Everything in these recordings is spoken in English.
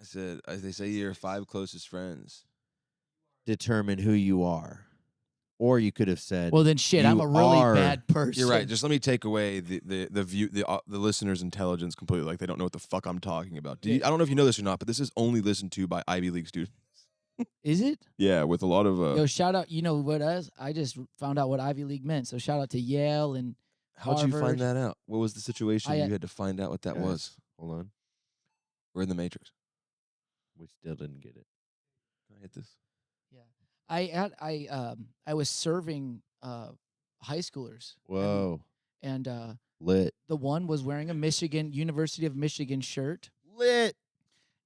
I said, as they say, your 5 closest friends. Determine who you are. Or you could have said, Well, then shit, I'm a really bad person. You're right. Just let me take away the view the listeners' intelligence completely. Like they don't know what the fuck I'm talking about. I don't know if you know this or not, but this is only listened to by Ivy League students. Is it? Yeah, with a lot of. Yo, shout out. You know what us? I just found out what Ivy League meant. So shout out to Yale and How'd Harvard. you find that out? What was the situation you had to find out what that Guys, was? Hold on. We're in the Matrix. We still didn't get it. Can I hit this? Yeah. I was serving high schoolers. Whoa. And Lit. the one was wearing a University of Michigan shirt. Lit.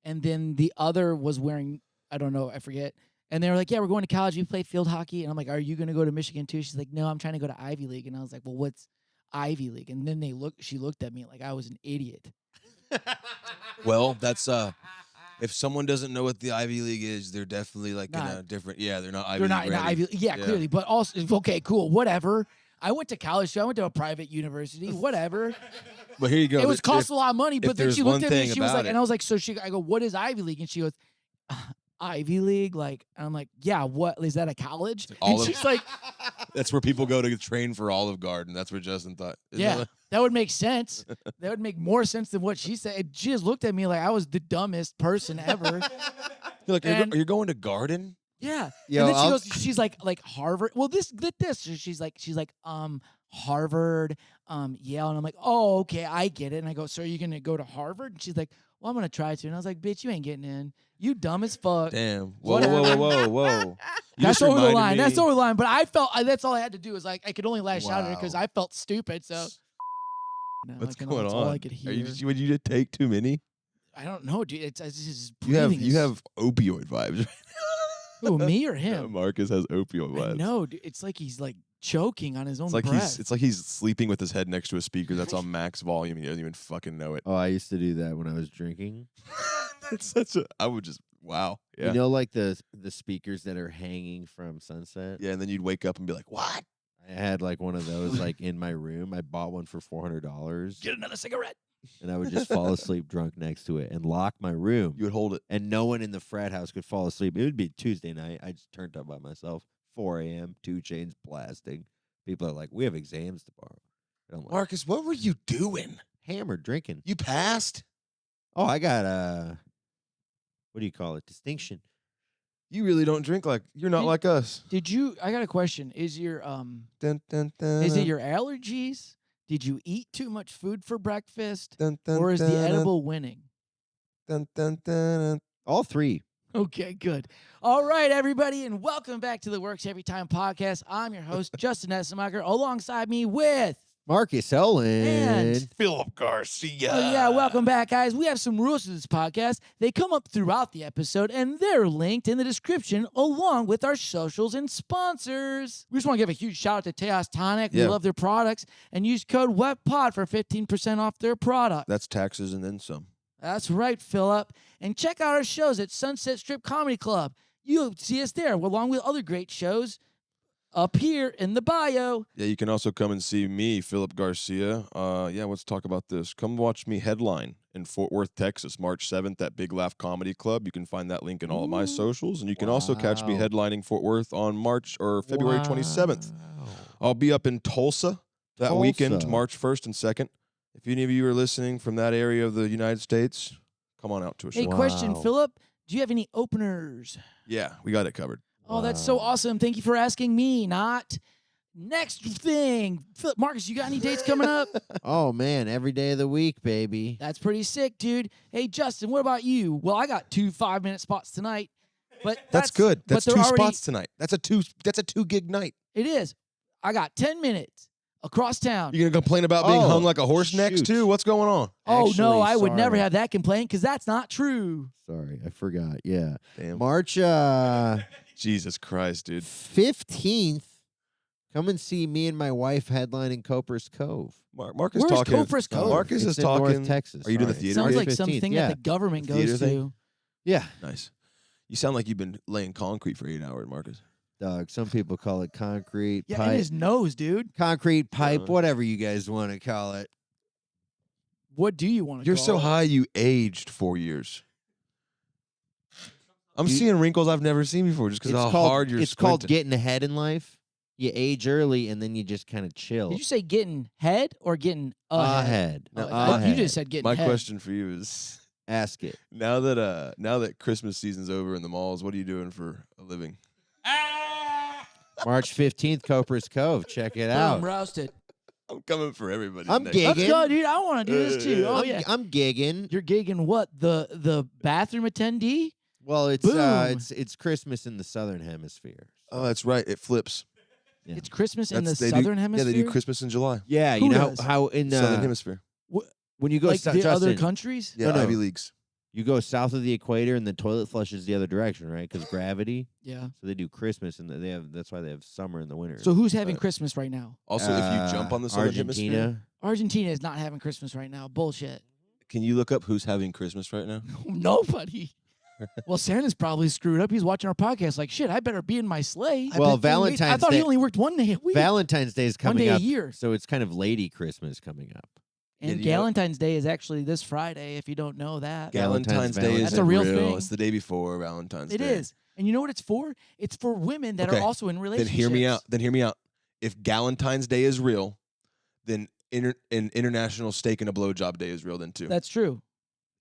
And then the other was wearing, I don't know, I forget. And they were like, yeah, we're going to college. You play field hockey. And I'm like, are you going to go to Michigan too? She's like, no, I'm trying to go to Ivy League. And I was like, well, what's Ivy League? And then she looked at me like I was an idiot. Well, that's if someone doesn't know what the Ivy League is, they're definitely like in a different. Yeah, they're not Ivy League. They're not in Ivy League. Yeah, clearly. But also, okay, cool, whatever. I went to college, so I went to a private university, whatever. But here you go. It cost a lot of money, but then she looked at me and she was like, and I was like, I go, what is Ivy League? And she goes, Ivy League? Like, and I'm like, yeah, what? Is that a college? And she's like, that's where people go to train for Olive Garden. That's what Justin thought. That would make sense. That would make more sense than what she said. She just looked at me like I was the dumbest person ever. You're like, are you going to Garden? Yeah. Yo, and then she's like Harvard. Well, this. She's like, Harvard, Yale. And I'm like, oh, okay, I get it. And I go, so are you going to go to Harvard? And she's like, well, I'm going to try to. And I was like, bitch, you ain't getting in. You dumb as fuck. Damn. Whoa. That's over the line. That's over the line. But I felt, that's all I had to do is like, I could only lash out at her because I felt stupid. So. What's going on? That's all I could hear. Would you take too many? I don't know, dude. It's just you have opioid vibes right now. Who, me or him? Yeah, Marcus has opioid vibes. No, dude. It's like he's like choking on his own breath. It's like he's sleeping with his head next to a speaker that's on max volume and he doesn't even fucking know it. Oh, I used to do that when I was drinking. I would just, wow. Yeah. You know, like the speakers that are hanging from Sunset? Yeah, and then you'd wake up and be like, what? I had like one of those like in my room. I bought one for $400. Get another cigarette. And I would just fall asleep drunk next to it and lock my room. You would hold it. And no one in the frat house could fall asleep. It would be Tuesday night. I just turned up by myself. 4 a.m., 2 Chainz blasting. People are like, we have exams tomorrow. And I'm like, Marcus, what were you doing? Hammered, drinking. You passed? Oh, I got what do you call it? Distinction. You really don't drink you're not like us. I got a question. Is your is it your allergies? Did you eat too much food for breakfast? Or is the edible winning? All three. Okay, good. All right, everybody, and welcome back to the Works Every Time podcast. I'm your host, Justin Essemacher, alongside me with Marcus Ellen and Philip Garcia. Oh, yeah, welcome back, guys. We have some rules to this podcast. They come up throughout the episode, and they're linked in the description along with our socials and sponsors. We just want to give a huge shout out to TEJAS TONIC. We love their products, and use code WEBPOD for 15% off their product. That's taxes and then some. That's right, Philip. And check out our shows at Sunset Strip Comedy Club. You'll see us there, along with other great shows up here in the bio. Yeah, you can also come and see me, Philip Garcia. Let's talk about this. Come watch me headline in Fort Worth, Texas, March 7th at Big Laugh Comedy Club. You can find that link in all of my socials. And you can also catch me headlining Fort Worth on February 27th. I'll be up in Tulsa that weekend, March 1st and 2nd. If any of you are listening from that area of the United States, come on out to a show. Hey, question, Philip. Do you have any openers? Yeah, we got it covered. Oh, that's so awesome. Thank you for asking me, not. Next thing. Philip, Marcus, you got any dates coming up? Oh, man, every day of the week, baby. That's pretty sick, dude. Hey, Justin, what about you? Well, I got 2 5-minute spots tonight. But that's good. That's 2 spots tonight. That's a 2 gig night. It is. I got 10 minutes across town. You're going to complain about being hung like a horse next too? What's going on? Oh, actually, no, I would never have that complaint because that's not true. Sorry, I forgot. Yeah. Damn. March Jesus Christ, dude. 15th, come and see me and my wife headlining Copper's Cove. Marcus Where's talking. Copper's Cove? Marcus it's is talking. North Texas. Are you doing the theater? Sounds like 15th, something that the government goes to. Yeah. Nice. You sound like you've been laying concrete for 8 hours, Marcus. Dog, some people call it concrete Yeah, pipe. in his nose, dude. Concrete pipe, whatever you guys want to call it. What do you want to You're call so it? high you aged 4 years. I'm seeing wrinkles I've never seen before just because how hard you're It's called squinting. getting ahead in life. You age early, and then you just kind of chill. Did you say getting head or getting ahead? Ahead. Oh, No, you ahead. just said getting My head. question for you is, Ask it. now that Christmas season's over in the malls, what are you doing for a living? March 15th, Copper's Cove. Check it Boom, out. roasted. I'm coming for everybody. I'm next gigging. Let's go, dude. I want to do this too. Oh, yeah. I'm gigging. You're gigging what? The bathroom attendee? Well, it's Boom. it's Christmas in the Southern Hemisphere. Oh, that's right. It flips. Yeah. It's Christmas in the They Southern do, Hemisphere? Yeah, they do Christmas in July. Yeah, Who you know does? how in Southern Hemisphere. when you go Like the other Justin, countries? Yeah, no. Ivy Leagues. you go south of the equator and the toilet flushes the other direction, right? Because gravity. Yeah. So they do Christmas and that's why they have summer in the winter. So who's having Right. Christmas right now? Also, if you jump on the Southern Hemisphere, Argentina. Argentina is not having Christmas right now. Bullshit. can you look up who's having Christmas right now? Nobody. Well, Santa's probably screwed up. He's watching our podcast like, shit, I better be in my sleigh. Well, I Valentine's thought he Day- only worked one day a week. Valentine's Day is one coming day up, a year. so it's kind of Lady Christmas coming up. And Yeah, Galentine's Day is actually this Friday, if you don't know that. Valentine's Day That's is a real thing. It's the day before Valentine's It Day. is. And you know what it's for? It's for women that Okay. are also in Then relationships. hear me out. If Galentine's Day is real, then an International Steak and a Blowjob Day is real then too. That's true.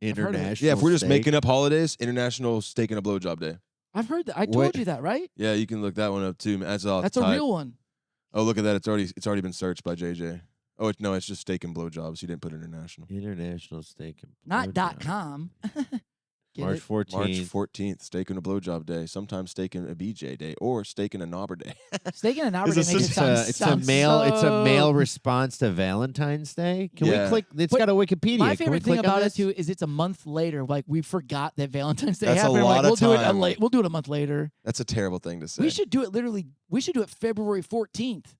I've heard of it. International. Yeah, if we're just steak. making up holidays, International Steak and a Blowjob Day. I've heard that. I told What? you that, right? Yeah, you can look that one up too. Man. That's all. That's a real one. Oh, look at that! It's already been searched by JJ. Oh, no, it's just steak and blowjobs. He didn't put international. International Steak and Not Blowjob. .com. Get March it? 14th. March 14th, steak and a blowjob day. Sometimes steak and a BJ day, or steak and a knobber day. Steak and an hour It's day a makes it system- sound, It's a sound male. It's a so- male response to Valentine's Day. Can Yeah. we click? It's But got a Wikipedia. My Can we favorite thing click on about it this? too is it's a month later. Like we forgot that Valentine's Day That's a happened. We're like, lot of we'll do it time. We'll do it a month later. That's a terrible thing to say. We should do it literally. We should do it February 14th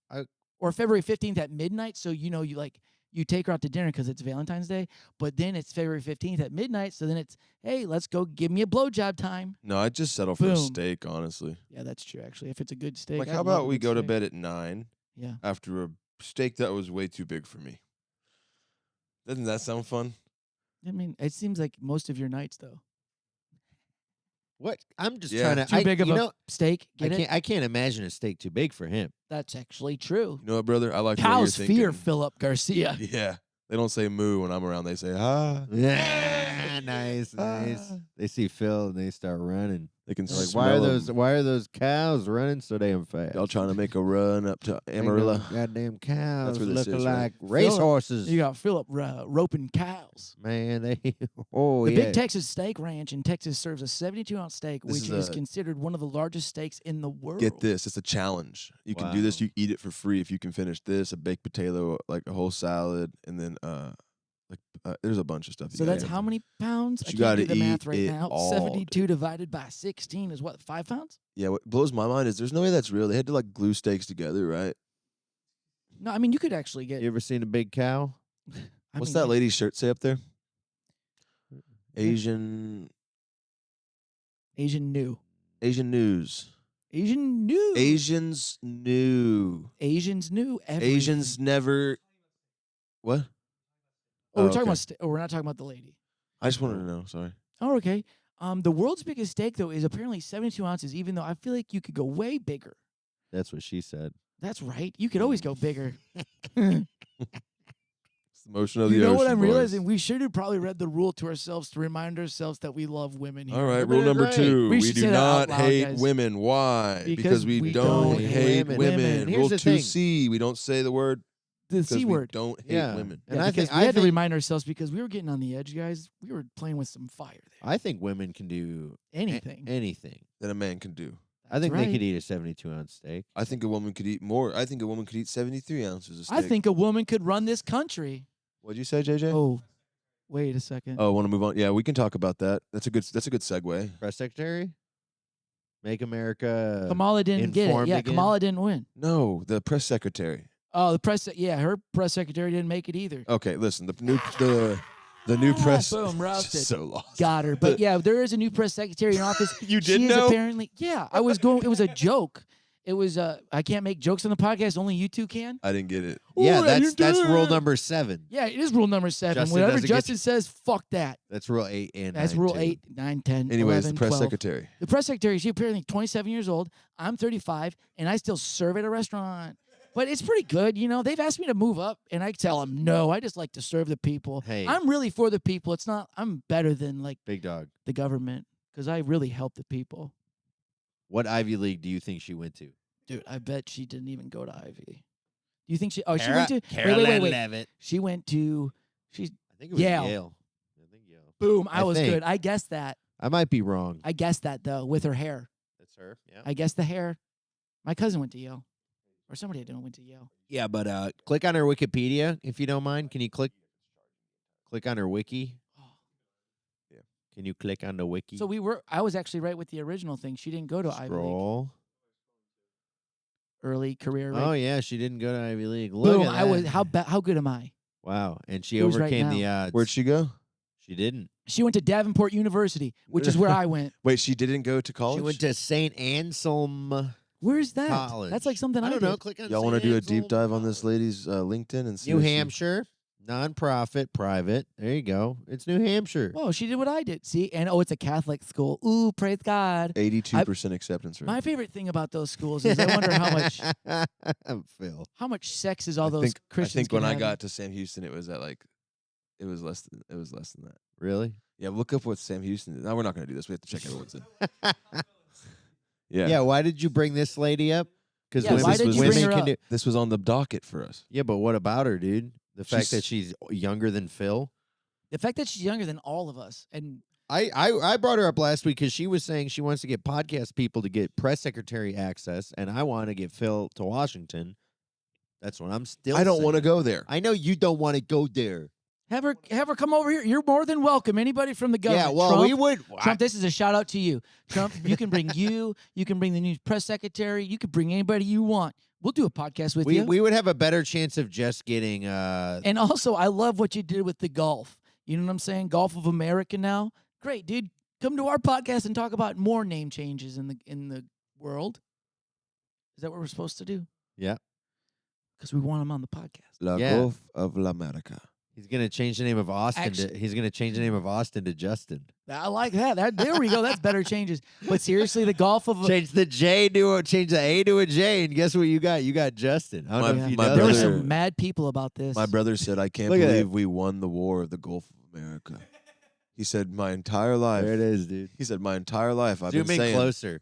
or February 15th at midnight. So you take her out to dinner because it's Valentine's Day, but then it's February 15th at midnight. So then it's, hey, let's go give me a blowjob time. No, I'd just settle for a Boom. steak, honestly. Yeah, that's true. Actually, if it's a good steak, Like, I'd how love about a we good go to steak. bed at 9 Yeah. after a steak that was way too big for me? Doesn't that sound fun? I mean, it seems like most of your nights though. What? I'm just Yeah. trying to. Too big of you a know, steak. Get it? I can't imagine a steak too big for him. That's actually true. You know what, brother? I like what you're Cows thinking. fear Philip Garcia. Yeah. They don't say moo when I'm around. They say ah. Yeah, nice. They see Phil and they start running. They can They're like, smell why are those cows running so damn fast? Y'all trying to make a run up to Ain't Amarillo. no goddamn cows where this looking is, right? like racehorses. You got Philip roping cows. Man, they oh The yeah. Big Texas Steak Ranch in Texas serves a 72-ounce steak, This which is is considered one of the largest steaks in the world. Get this. It's a challenge. You can do this. Wow. You eat it for free if you can finish this, a baked potato, like a whole salad, and then there's a bunch of stuff. So that's how many pounds? But I you can't do gotta the math eat right it now. all, 72 divided by 16 is what, 5 pounds? Yeah, what blows my mind is there's no way that's real. They had to like glue steaks together, right? No, I mean, you could actually get. You ever seen a big cow? I What's mean, that lady's shirt say up there? Asian Asian new. Asian news. Asian new. Asians new. Asians new. Everything. Asians never. What? Oh, we're Oh, talking okay. about. We're not talking about the lady. I just wanted to know. Sorry. Oh, okay. The world's biggest steak though is apparently 72 ounces. Even though I feel like you could go way bigger. That's what she said. That's right. You could always go bigger. It's the motion of the You know ocean. what I'm boys. realizing? We should have probably read the rule to ourselves to remind ourselves that we love women here. All right, Women rule are number great. 2. We We should do say that out not loud, hate guys. women. Why? Because we we don't don't hate hate women. women. Here's Rule the thing. 2C. We don't say the word The because C we word. don't hate Yeah. women. And Yeah, I because think we had to remind ourselves because we were getting on the edge, guys. We were playing with some fire there. I think women can do Anything. anything. That a man can do. I think That's they could right. eat a 72-ounce steak. I think a woman could eat more. I think a woman could eat 73 ounces of steak. I think a woman could run this country. What'd you say, JJ? Oh, wait a second. Oh, want to move on? Yeah, we can talk about that. That's a good segue. Press secretary? Make America. Kamala didn't get it. informed Yeah, again? Kamala didn't win. No, the press secretary. Oh, the press. Yeah, her press secretary didn't make it either. Okay, listen. The new press. Boom, roasted. So lost. Got her. But yeah, there is a new press secretary in office. You She did is know? apparently. Yeah, I was going. It was a joke. It was I can't make jokes on the podcast. Only you two can. I didn't get it. Yeah, Ooh, that's you rule did. number 7. Yeah, it is rule number 7. Justin Whatever doesn't get Justin says, fuck that. That's rule 8 and That's 9, rule too. 8, 9, 10, Anyways, 11, the press 12. secretary. The press secretary, she apparently 27 years old. I'm 35, and I still serve at a restaurant. But it's pretty good, you know. They've asked me to move up, and I tell them no. I just like to serve the people. Hey. I'm really for the people. It's not. I'm better than like Big dog. the government because I really help the people. What Ivy League do you think she went to? Dude, I bet she didn't even go to Ivy. Do you think she? Oh, she went to. Wait. Levitt. She went to. She's I think it was Yale. Yale. I think Yale. boom. I was think. good. I guessed that. I might be wrong. I guessed that though with her hair. That's her. Yeah. I guessed the hair. My cousin went to Yale, or somebody I know went to Yale. Yeah, but click on her Wikipedia if you don't mind. Can you click on her wiki? Yeah. Can you click on the wiki? So I was actually right with the original thing. She didn't go to Ivy League. Scroll. Early career. Oh Right? yeah, she didn't go to Ivy League. Look Boom! at I was that. how good am I? Wow, and she Who's right overcame now? the odds. Where'd she go? She didn't. She went to Davenport University, which is where I went. Wait, she didn't go to college? She went to St. Anselm Where's that? College. That's like something I don't know. did. Click on. Y'all want want to do a deep dive on this lady's LinkedIn and see New if she- Hampshire, nonprofit, private. There you go. It's New Hampshire. Whoa, she did what I did. See, and it's a Catholic school. Ooh, praise God. 82% acceptance rate. My favorite thing about those schools is I wonder Phil. how much sex is all I those think, Christians. I think when can I have. got to Sam Houston, it was at like, it was less than that. Really? Yeah, look up what Sam Houston did. No, we're not going to do this. We have to check everyone's in. Yeah. Yeah. Why did you bring this lady up? Because Yeah, why did you bring her can up? do. This was on the docket for us. Yeah, but what about her, dude? The fact that She's- she's younger than Phil. The fact that she's younger than all of us, and I brought her up last week because she was saying she wants to get podcast people to get press secretary access, and I want to get Phil to Washington. That's what I'm still. I don't want to saying. go there. I know you don't want to go there. have her come over here. You're more than welcome. Anybody from the government. Yeah, well, Trump, we would. Trump, this is a shout out to you. Trump, you can bring you can bring the new press secretary, you can bring anybody you want. We'll do a podcast with you. we would have a better chance of just getting. And also, I love what you did with the golf. You know what I'm saying? Golf of America now. Great, dude. Come to our podcast and talk about more name changes in the world. Is that what we're supposed to do? Yeah. Because we want him on the podcast. La Yeah. Gulf of La America. He's gonna change the name of Austin. Actually- He's gonna change the name of Austin to Justin. I like that. There we go. That's better changes. But seriously, the golf of Change the A to a J, and guess what you got? You got Justin. I don't know if you my know there were that. brother- some mad people about this. My brother said, I can't Look at believe that. we won the war of the Gulf of America. He said, my entire life. There it is, dude. He said, my entire life I've Zoom been in saying. closer.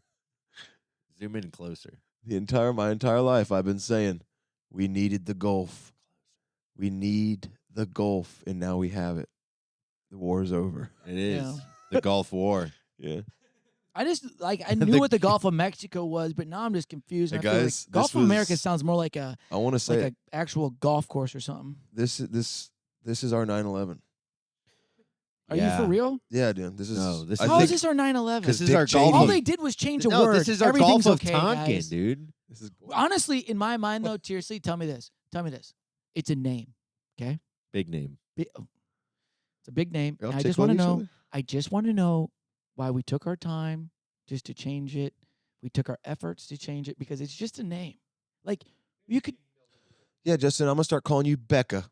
Zoom in closer. My entire life I've been saying, we needed the Gulf. We need the Gulf, and now we have it. The war's over. It is Yeah. the Gulf War. Yeah. I just I knew what the Gulf of Mexico was, but now I'm just confused. Hey, and I feel like guys, Gulf this of America was- sounds more like a I want to say an actual golf course or something. this is our 9/11. Are Yeah. you for real? Yeah, dude. This is No, this I is- How is think this our 9/11? This is Dick our Cheney- Gulf All of they did was change a No, word. this is our Everything's Gulf of okay, Tonkin, guys. dude. this is Honestly, in my mind, though, seriously, tell me this. It's a name. Okay? Big name. It's a big name. Y'all And I tickle just want to each know. other? I just want to know why we took our time just to change it. We took our efforts to change it because it's just a name. Like you could. Yeah, Justin, I'm gonna start calling you Becca.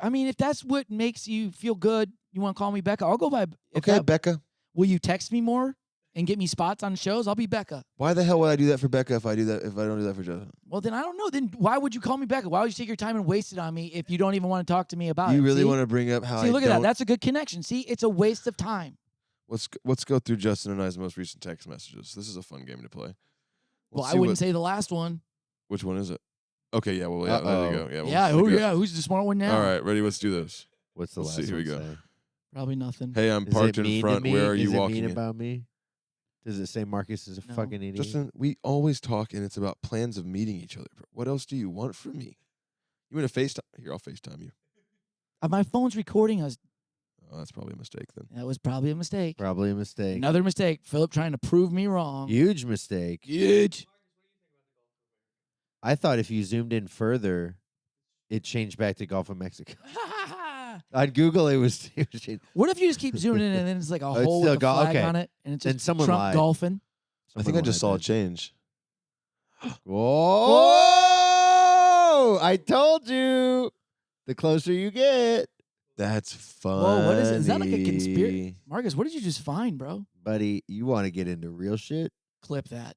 I mean, if that's what makes you feel good, you want to call me Becca. I'll go by. Okay, Becca. Will you text me more and get me spots on shows? I'll be Becca. Why the hell would I do that for Becca if I don't do that for Justin? Well, then I don't know. Then why would you call me Becca? Why would you take your time and waste it on me if you don't even want to talk to me about it? You really See? want to bring up how See, I look at that. don't- That's a good connection. See, it's a waste of time. Let's go through Justin and I's most recent text messages. This is a fun game to play. Well, Let's I see wouldn't say the last one. which one is it. Okay, yeah, well, yeah, there you go. Yeah, we'll Yeah. see Oh, go. yeah. Who's the smart one now? All right, ready? Let's do this. What's the Let's last see, here we one go. say? Probably nothing. Hey, I'm Is parked it in mean front. to me? Where are you Is it walking mean in? about me? Does it say Marcus is a No. fucking idiot? Justin, we always talk, and it's about plans of meeting each other. Bro. What else do you want from me? You want to FaceTime? Here, I'll FaceTime you. My phone's recording us. Oh, that's probably a mistake then. That was probably a mistake. Probably a mistake. Another mistake. Philip trying to prove me wrong. Huge mistake. Huge. I thought if you zoomed in further, it changed back to Gulf of Mexico. On Google, it was changed. What if you just keep zooming in and then it's like a it's hole still with a flag okay. on it and it's Then just someone Trump lied. golfing? I think I just saw a change. Whoa! I told you. The closer you get, That's funny. Whoa, what is it? Is that like a conspiracy? Marcus, what did you just find, bro? buddy, you want to get into real shit? Clip that.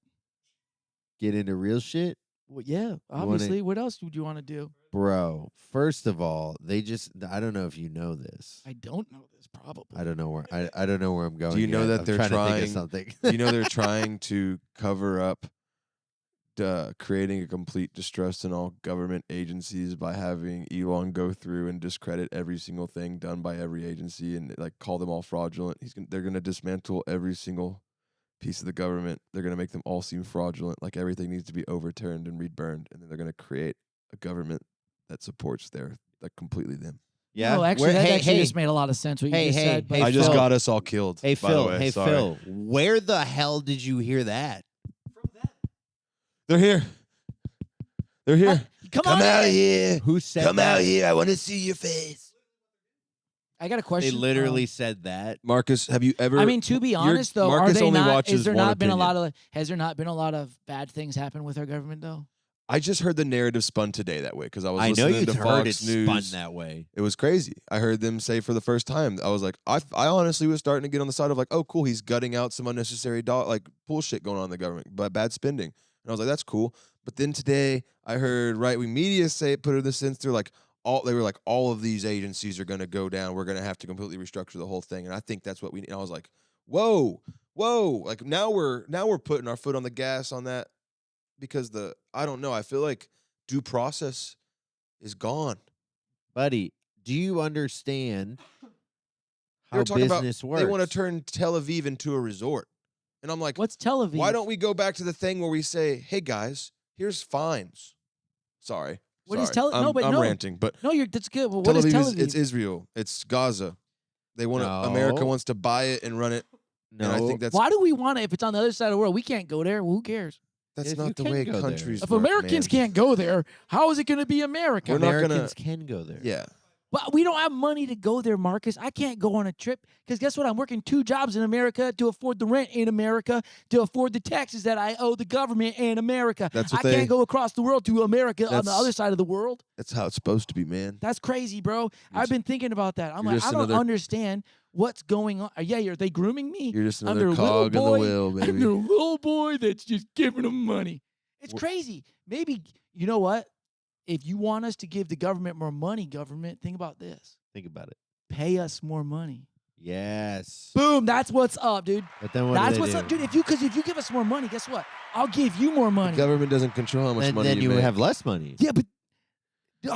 Get into real shit? Well, yeah, obviously. What else would you want to do? Bro, first of all, I don't know if you know this. I don't know this, probably. I don't know where I don't know where I'm going. Do you know yet. that I'm they're trying to think trying- of something? Do you know they're trying to cover up creating a complete distrust in all government agencies by having Elon go through and discredit every single thing done by every agency and like call them all fraudulent. They're going to dismantle every single piece of the government. They're going to make them all seem fraudulent, like everything needs to be overturned and reburned, and then they're going to create a government that supports completely them. Yeah. No, actually, that just made a lot of sense what you just said. But I just Phil. got us all killed. Hey by the Phil, way. Sorry. Phil, where the hell did you hear that? They're here. They're here. Come on out in. here. Who said Come that? out here. I want to see your face. I got a They question. literally said that. Marcus, have you ever? I mean, to be honest, though, Marcus are they only not? watches Is there one not been a opinion. lot of? Has there not been a lot of bad things happen with our government, though? I just heard the narrative spun today that way because I was I know listening you to heard Fox it News. spun that way. It was crazy. I heard them say for the first time. I was like, I honestly was starting to get on the side of like, oh, cool, he's gutting out some unnecessary bullshit going on in the government, but bad spending. And I was like, that's cool. But then today, I heard right-wing media put it in the sense they're like, they were like, all of these agencies are going to go down. We're going to have to completely restructure the whole thing. And I think that's what we need. And I was like, whoa. Like now we're putting our foot on the gas on that because I don't know. I feel like due process is gone. Buddy, do you understand They how were talking about business works? they want to turn Tel Aviv into a resort. And I'm like, What's Tel Aviv? why don't we go back to the thing where we say, hey guys, here's fines. Sorry. What is Sorry. Tel- no, but I'm no. ranting, but No, that's good. Well, Tel what is Aviv Tel Aviv? it's Israel. It's Gaza. They want America No. wants to buy it and run it. No, And I think that's Why do we want it if it's on the other side of the world? We can't go there. Well, who cares? that's If you not the can way go there. countries If work, Americans man. can't go there, how is it going to be America? We're not gonna- Americans can go there. Yeah. But we don't have money to go there, Marcus. I can't go on a trip because guess what? I'm working 2 jobs in America to afford the rent in America, to afford the taxes that I owe the government in America. That's I what can't go across the world to America on the That's- other side of the world. That's how it's supposed to be, man. That's crazy, bro. I've been thinking about that. I'm you're like, just I don't another- understand what's going on. Yeah, are they grooming me? You're just I'm their another little cog in the boy. wheel, I'm baby. their little boy that's just giving them money. It's Wh- crazy. Maybe, you know what? If you want us to give the government more money, government, think about this. Think about it. Pay us more money. Yes. Boom, that's what's up, dude. But then what That's do they what's do? up, dude. If you give us more money, guess what? I'll give you more The money. government doesn't control how much money Then you make. have less money. Yeah, but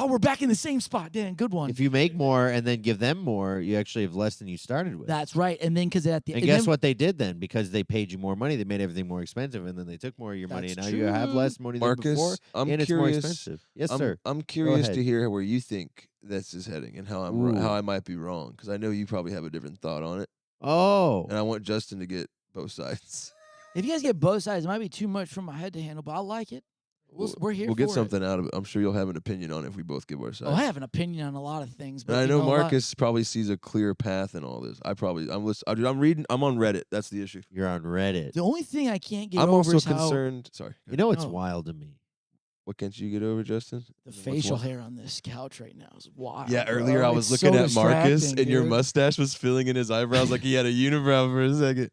we're back in the same spot. Dan, good one. If you make more and then give them more, you actually have less than you started with. That's right. And then because at the And and guess then- what they did then? Because they paid you more money, they made everything more expensive, and then they took more of your money, and now That's you have true. less money than before, Marcus, I'm and it's more curious. expensive. Yes, sir. I'm curious ahead. to hear where you think this is heading and how Ooh. how I might be wrong because I know you probably have a different thought on it, Oh, and I want Justin to get both sides. If you guys get both sides, it might be too much for my head to handle, but I like it. We're here We'll for get it. something out of it. I'm sure you'll have an opinion on it if we both give our sides. Oh, I have an opinion on a lot of things, but And I you know what? Marcus probably sees a clear path in all this. I'm reading. I'm on Reddit. That's the issue. you're on Reddit. The only thing I can't get I'm over also is how concerned. Sorry. You know what's No. wild to me? What can't you get over, Justin? the What's facial what? hair on this couch right now is wild. Yeah, bro. earlier I was It's looking so at Marcus, distracting, and your dude. mustache was filling in his eyebrows like he had a unibrow for a second.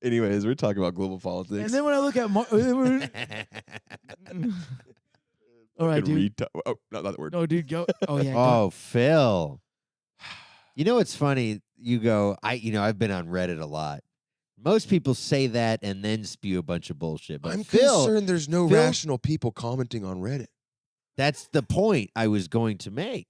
Anyways, we're talking about global politics. And then when I look at all right, Fucking dude. Oh, not that word. No, dude, go. Oh yeah. go. Oh, Phil. You know what's funny? You go, I've been on Reddit a lot. Most people say that and then spew a bunch of bullshit. But I'm Phil, concerned there's no Phil- rational people commenting on Reddit. that's the point I was going to make.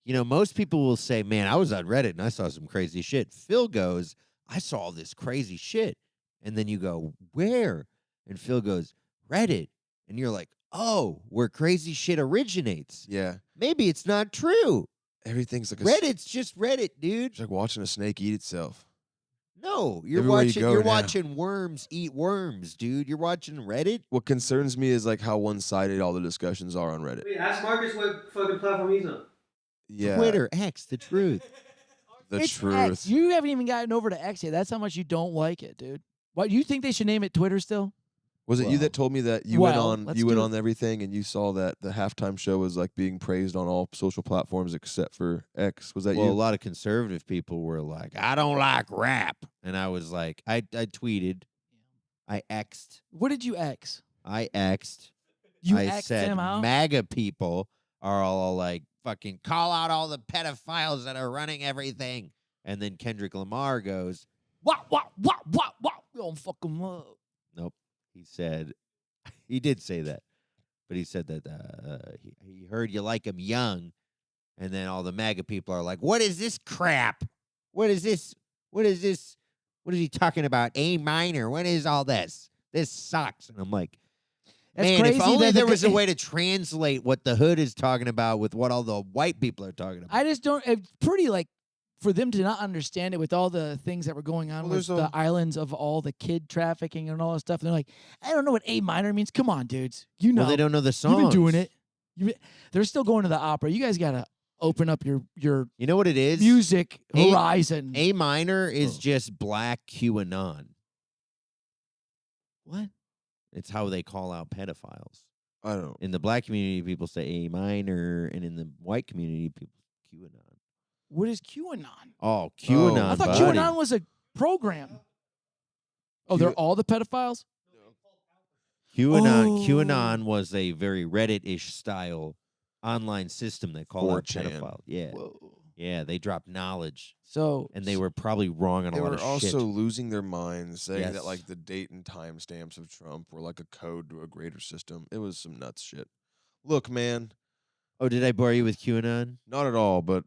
You know, most people will say, man, I was on Reddit and I saw some crazy shit. Phil goes, I saw all this crazy shit. And then you go, where? And Phil goes, Reddit. And you're like, oh, where crazy shit originates. Yeah, Maybe it's not true. everything's like Reddit's just Reddit, dude. It's like watching a snake eat itself. No, you're Everywhere you watching go you're now. watching worms eat worms, dude. You're watching Reddit. What concerns me is like how one-sided all the discussions are on Reddit. Wait, ask Marcus what fucking platform he's on. Yeah, Twitter, X, the truth. the It's truth. X. You haven't even gotten over to X yet. That's how much you don't like it, dude. What you think they should name it Twitter still? Was it you Well, that told me that you well, went let's do it. on everything and you saw that the halftime show was like being praised on all social platforms except for X? Was that Well, a you? lot of conservative people were like, I don't like rap. And I was like, I tweeted, I X'd, What did you X? I X'd. You I X'd said him out? MAGA people are all like, fucking call out all the pedophiles that are running everything. And then Kendrick Lamar goes, What? We don't fuck him up. nope. He said, he did say that, but he said that he heard you like him young. And then all the MAGA people are like, what is this crap? What is this? What is this? What is he talking about? A minor. What is all this? This sucks. And I'm like, That's man, crazy if only that there was a way to translate what the hood is talking about with what all the white people are talking about. I just don't. It's pretty like for them to not understand it with all the things that were going on Well, with there's the a- islands of all the kid trafficking and all that stuff. And they're like, I don't know what A minor means. Come on, dudes. You know, Well, they don't know the you've songs. been doing it. They're still going to the opera. You guys gotta open up your You know what it is? music A- horizon. A minor is Oh. just black QAnon. What? It's how they call out pedophiles. I don't. In the black community, people say A minor, and in the white community, people QAnon. What is QAnon? Oh, QAnon. I thought buddy. QAnon was a program. Oh, they're all the pedophiles? QAnon. Oh. QAnon was a very Reddit-ish style online system that called out 4chan. pedophile. Yeah, Whoa. yeah. They dropped knowledge, So and they were probably wrong on They a lot were of also shit. losing their minds, saying Yes. that like the date and time stamps of Trump were like a code to a greater system. It was some nuts shit. Look, man, Oh, did I bore you with QAnon? not at all, but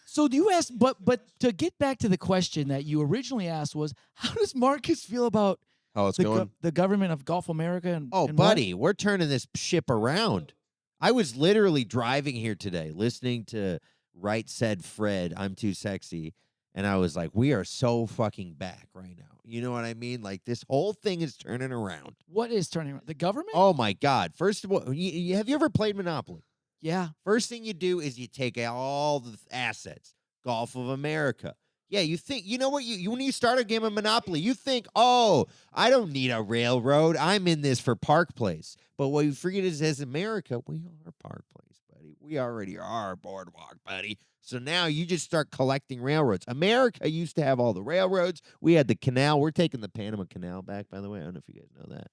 So do you ask? But to get back to the question that you originally asked was, how does Marcus feel about how it's the going. the government of Gulf America? And Oh, and what? buddy, we're turning this ship around. I was literally driving here today, listening to Right Said Fred, I'm Too Sexy, and I was like, we are so fucking back right now. You know what I mean? Like, this whole thing is turning around. What is turning around? The government? Oh, my God. First of all, have you ever played Monopoly? Yeah. First thing you do is you take all the assets. Gulf of America. Yeah, you think, you know what, you when you start a game of Monopoly, you think, oh, I don't need a railroad. I'm in this for Park Place. But what you forget is, as America, we are Park Place, buddy. We already are Boardwalk, buddy. So now you just start collecting railroads. America used to have all the railroads. We had the canal. We're taking the Panama Canal back, by the way. I don't know if you guys know that.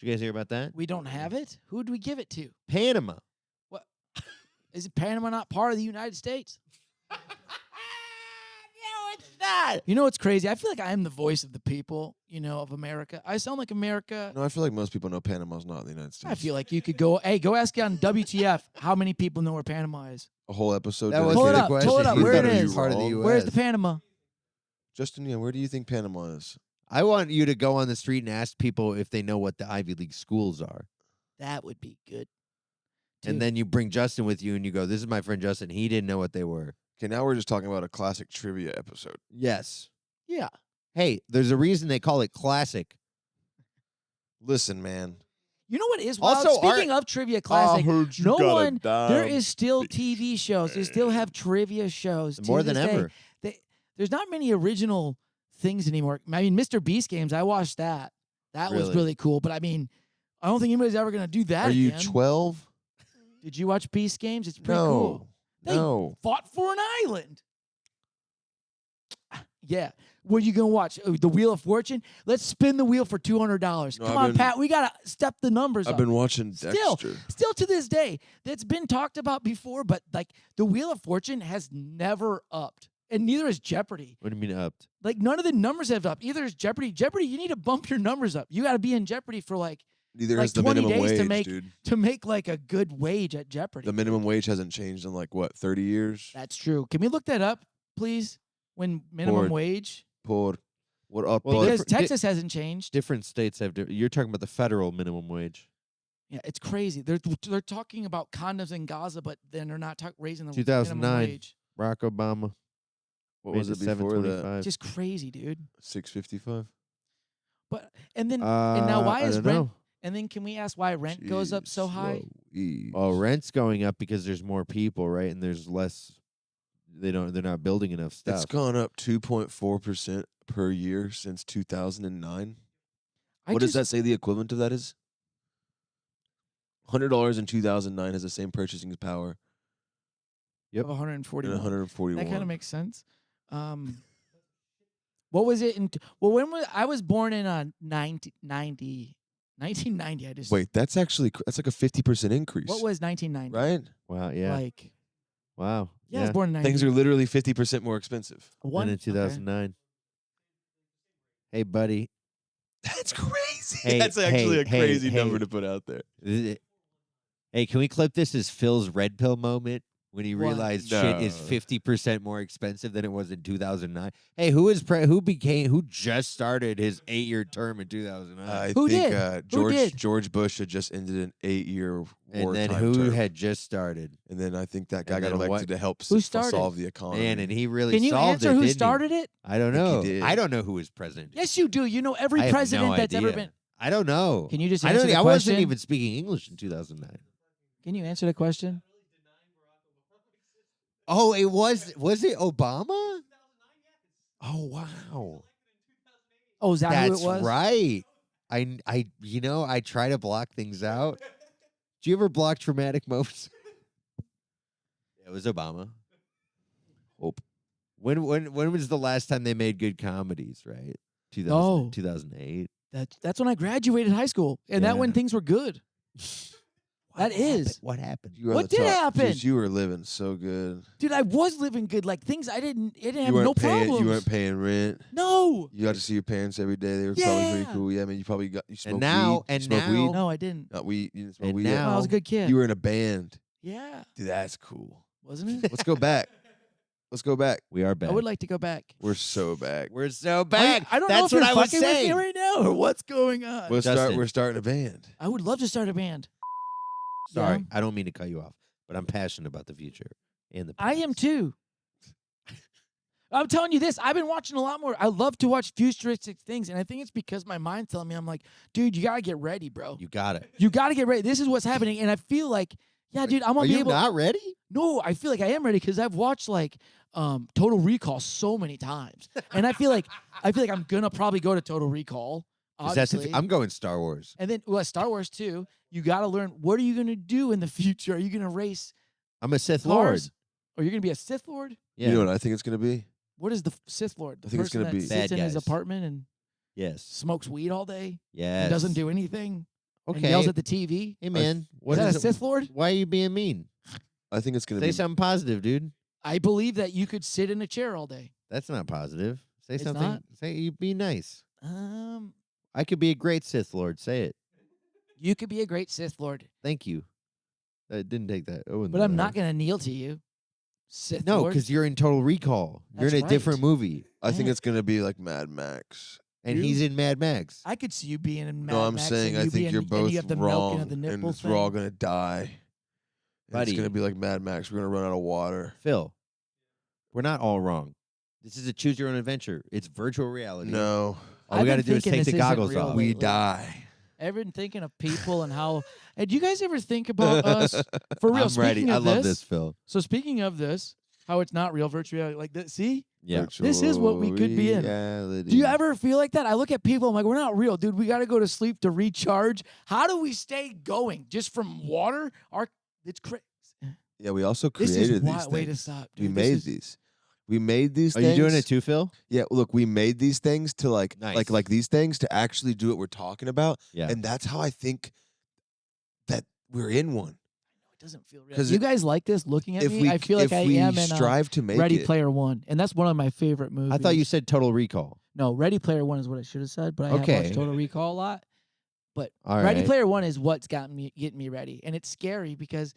Did you guys hear about that? We don't have it? Who would we give it to? Panama. Is Panama not part of the United States? No, it's not. You know what's crazy? I feel like I am the voice of the people, of America. I sound like America. No, I feel like most people know Panama's not in the United States. I feel like you could go ask on WTF how many people know where Panama is. a whole episode. That was Pull it the up, question. pull it up, You where thought it was is. part of the U.S. Where's the Panama? Justin, yeah, where do you think Panama is? I want you to go on the street and ask people if they know what the Ivy League schools are. That would be good. And Dude. then you bring Justin with you and you go, this is my friend Justin. He didn't know what they were. Okay, now we're just talking about a classic trivia episode. Yes. Yeah. Hey, there's a reason they call it classic. Listen, man. You know what is wild? Also, Speaking of trivia classic, no one, there is still TV shows. They still have trivia shows. More to than this day. ever. There's not many original things anymore. I mean, Mr. Beast games, I watched that. That was Really? really cool. But I mean, I don't think anybody's ever going to do that Are you again. 12? Did you watch Beast games? It's pretty No. cool. They No. fought for an island. Yeah. What are you going to watch? The Wheel of Fortune? Let's spin the wheel for $200. No, Come I've on, been- Pat. We got to step the numbers I've up. been watching Still, Dexter. still to this day, that's been talked about before, but like the Wheel of Fortune has never upped. And neither has Jeopardy. What do you mean upped? Like none of the numbers have upped. Either is Jeopardy. Jeopardy, you need to bump your numbers up. You got to be in Jeopardy for like Neither like has the 20 minimum days to wage, make- dude. like a good wage at Jeopardy. The minimum wage hasn't changed in like what, 30 years? That's true. Can we look that up, please? When minimum Por- wage? Por what up? Well, Because different- Texas hasn't changed. Different states have you're talking about the federal minimum wage. Yeah, it's crazy. They're talking about condoms in Gaza, but then they're not raising the minimum 2009. wage. Barack Obama. What made was it it before that? 725. Just crazy, dude. 655. But and now why I is don't rent? know. And then can we ask why rent goes up so Jeez high? Louise. Oh, rent's going up because there's more people, right? And there's less. They're not building enough stuff. It's gone up 2.4% per year since 2009. What does that say the equivalent of that is? $100 in 2009 has the same purchasing power. Yep. Of 141. And 141. That kind of makes sense. What was it in? When was I was born in 1990? I just Wait, that's like a 50% increase. What was 1990? Right? Wow. Yeah. Like, wow. yeah, I was born in 90. Things are literally 50% more expensive. And in 2009. Hey, buddy. That's crazy. Hey, That's actually a hey, crazy hey. number to put out there. Hey, can we clip this as Phil's red pill moment when he What? realized shit is No. 50% more expensive than it was in 2009? Hey, who just started his 8-year term in 2009? I Who think did? George Bush had just ended an 8-year and wartime then who term. had just started? And then I think that guy And got then elected what? to help Who started? solve the economy. Man, and he really Can you solved answer it, who didn't he? started it? I don't I think know. he did. I don't know who was president. Yes, you do. You know every I have president no that's ever idea. been. I don't know. Can you just I answer don't. the I question? wasn't even speaking English in 2009. Can you answer the question? Oh, it was it Obama? Oh wow. Oh, is that That's who it was? right. I try to block things out. Do you ever block traumatic moments? It was Obama. Hope. When was the last time they made good comedies, right? 2008. That's when I graduated high school, and that Yeah. when things were good. That is. What happened? You were What on the did top. happen? Dude, you were living so good. Dude, I was living good. Like things I didn't have You no weren't paying. problems. You weren't paying rent. No. You got to see your parents every day. They were probably pretty Yeah. cool. Yeah, man. You probably you smoked now- weed. You and smoked now- weed. No, I didn't. Not weed. You didn't smoke And weed. now- No, I was a good kid. You were in a band. Yeah. Dude, that's cool. Wasn't it? Let's go back. Let's go back. We are back. I would like to go back. We're so back. We're so back. I don't That's know if what you're I was fucking with me saying. right now or what's going on. Justin. We're starting a band. I would love to start a band. Sorry, Yeah. I don't mean to cut you off, but I'm passionate about the future and the. I am past. too. I'm telling you this. I've been watching a lot more. I love to watch futuristic things, and I think it's because my mind's telling me, I'm like, dude, you gotta get ready, bro. You got it. You gotta get ready. This is what's happening, and I feel like, yeah, dude, I'm gonna Are be you able. not ready? No, I feel like I am ready because I've watched like Total Recall so many times, and I feel like I'm gonna probably go to Total Recall. Obviously. I'm going Star Wars. And then Star Wars too. You got to learn what are you gonna do in the future? Are you gonna race I'm a Sith Lord. cars? Or you're gonna be a Sith Lord? Yeah. You know what I think it's gonna be? What is the Sith Lord? The I think it's person gonna that be sits bad in his guys. apartment and Yes. smokes weed all day Yes. and doesn't do anything and Okay. yells at the TV. Hey man, Is that a Sith Lord? Why are you being mean? I think it's gonna Say be. something positive, dude. I believe that you could sit in a chair all day. That's not positive. Say It's something. not? Say you be nice. Um, I could be a great Sith Lord. Say it. you could be a great Sith Lord, Thank you. I didn't take that. but I'm not gonna kneel to you. Sith No, Lord. because you're in Total Recall. You're That's in a different right. movie, I think Yeah. it's gonna be like Mad Max. and You? he's in Mad Max. I could see you being in Mad No, I'm Max saying and I you think being, you're and both you have the wrong, milking of the and nipple we're all thing. gonna die. And Buddy. It's gonna be like Mad Max. We're gonna run out of water. Phil, we're not all wrong. This is a choose your own adventure. It's virtual reality. No, All I've we got to been do is thinking take the this isn't goggles real off. lately. we die. I've been thinking of people and how. And do you guys ever think about us for real? I'm ready. Speaking I of love this, Phil. So speaking of this, how it's not real virtual reality, like this. See, Yeah. This is what we could be in. Reality. do you ever feel like that? I look at people, I'm like, we're not real, dude. We got to go to sleep to recharge. How do we stay going just from water? It's crazy. Yeah, we also This created is these wild. Way to things. stop, We dude. made these. We made these Are things. you doing it too, Phil? Yeah, look, we made these things to like Nice. like these things to actually do what we're talking about. Yeah. And that's how I think that we're in one. It doesn't feel real. 'Cause You guys like this looking at If me? we I feel like if I we am in strive to make Ready it. Player One, and that's one of my favorite movies. I thought you said Total Recall. No, Ready Player One is what I should have said, but I have Okay. watched Total Recall a lot. But All Ready right. Player One is what's getting me ready, and it's scary because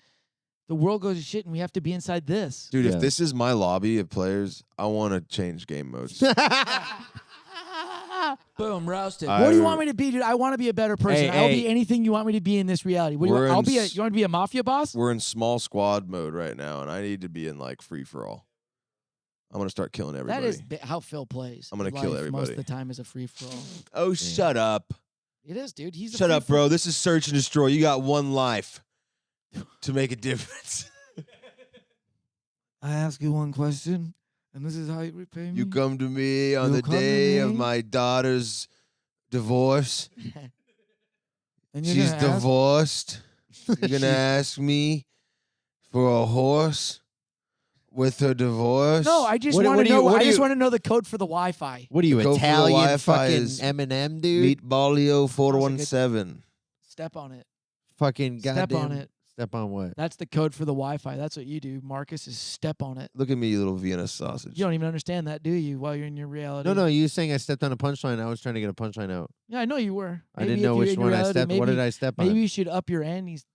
the world goes to shit, and we have to be inside this. Dude, Yeah. if this is my lobby of players, I want to change game modes. Boom, roasted. I- What do you want me to be, dude? I want to be a better person. Hey, I'll hey. be anything you want me to be in this reality. What do you We're want? I'll in be a. s- You want to be a mafia boss? We're in small squad mode right now, and I need to be in like free for all. I'm gonna start killing everybody. That is how Phil plays. I'm gonna His kill life Most everybody. of the time is a free for all. Oh, shut up! It is, dude. He's a Shut free up, for- bro. This is search and destroy. You got one life to make a difference. I ask you one question, and this is how you repay me. You come to me on You the come to day of me. my daughter's divorce. And you're She's gonna ask- divorced. You're gonna ask me for a horse with her divorce? No, I just What want do to you- know. what I do just you- want to know the code for the Wi-Fi. What are you, The code for the Italian Wi-Fi fucking is Eminem, dude? Meatballio 417. Step on it. Fucking Step goddamn. on it. Step on what? That's the code for the Wi-Fi. That's what you do. Marcus is step on it. Look at me, you little Vienna sausage. You don't even understand that, do you? While you're in your reality. No, you saying I stepped on a punchline. I was trying to get a punchline out. Yeah, I know you were. I didn't know which one I stepped. What did I step on? Maybe you should up your antes.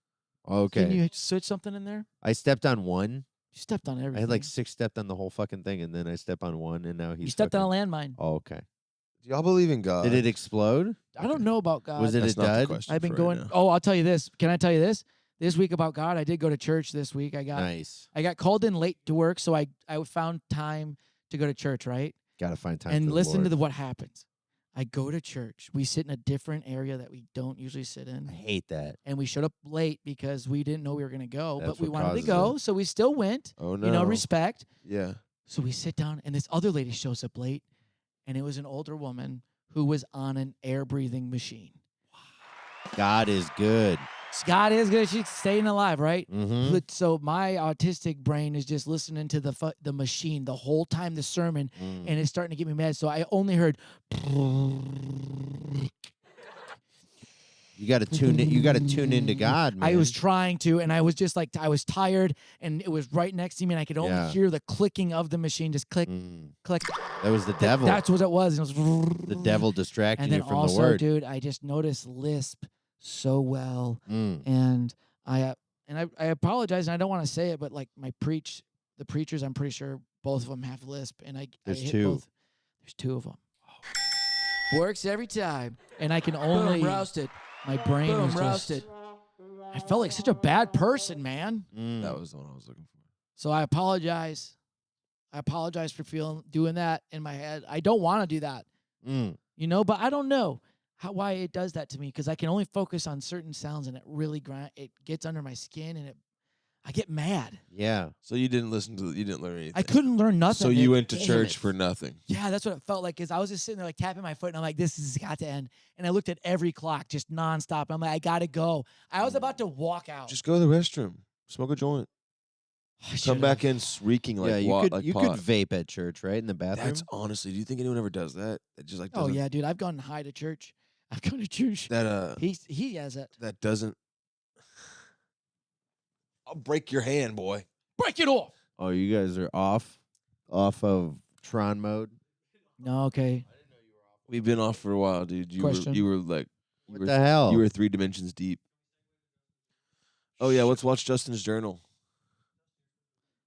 Okay. Can you switch something in there? I stepped on one. You stepped on everything. I had like 6 stepped on the whole fucking thing, and then I step on one, and now he's. You stepped fucking... on a landmine. Oh, okay. Do y'all believe in God? Did it explode? I don't know about God. Was it That's a not the dud? question I've been for going. right now. Oh, I'll tell you this. Can I tell you this? This week about God, I did go to church this week. I Nice. got called in late to work, so I found time to go to church, right? Gotta find time. And for the listen to Lord. what happens. I go to church. We sit in a different area that we don't usually sit I in. hate that. And we showed up late because we didn't know we were going to go, That's but we what wanted to causes go. it. So we still went, Oh, no. respect. Yeah. So we sit down, and this other lady shows up late, and it was an older woman who was on an air-breathing machine. God is good. God is good. She's staying alive, right? Mm-hmm. But so my autistic brain is just listening to the machine the whole time the sermon, and it's starting to get me mad. So I only heard. You gotta tune in. You gotta tune into God, man. I was trying to, and I was just like, I was tired, and it was right next to me, and I could only Yeah. hear the clicking of the machine, just click, click. That was the devil. That's what it was. And it was The devil distracting And then you from also, the word. dude, I just noticed lisp so well, and I apologize, and I don't want to say it, but like the preachers, I'm pretty sure both of them have lisp, and I There's hit two. both. There's 2 of them. Works every time, and I can only roasted. My brain Boom, was just. roasted. I felt like such a bad person, man. That was the one I was looking for. So I apologize. I apologize for doing that in my head. I don't want to do that, but I don't know why it does that to me, because I can only focus on certain sounds, and it really it gets under my skin, and I get mad. Yeah. So you didn't learn anything. I couldn't learn nothing. So you went to Damn church it. for nothing. Yeah, that's what it felt like. Cause I was just sitting there like tapping my foot, and I'm like, "This has got to end." And I looked at every clock, just nonstop. I'm like, "I gotta go." I was about to walk out. Just go to the restroom. Smoke a joint. Come back in reeking like yeah, you what? could Like you pot. could vape at church, right? In the bathroom. That's honestly. Do you think anyone ever does that? It just like Oh doesn't. yeah, dude. I've gone high to church. I've gone to church. That He has it. that doesn't. I'll break your hand, boy. Break it off. Oh, you guys are off of Tron mode. No, okay. We've been off for a while, dude. Question. You were like, What the hell? You were 3 dimensions deep. Oh yeah, let's watch Justin's journal.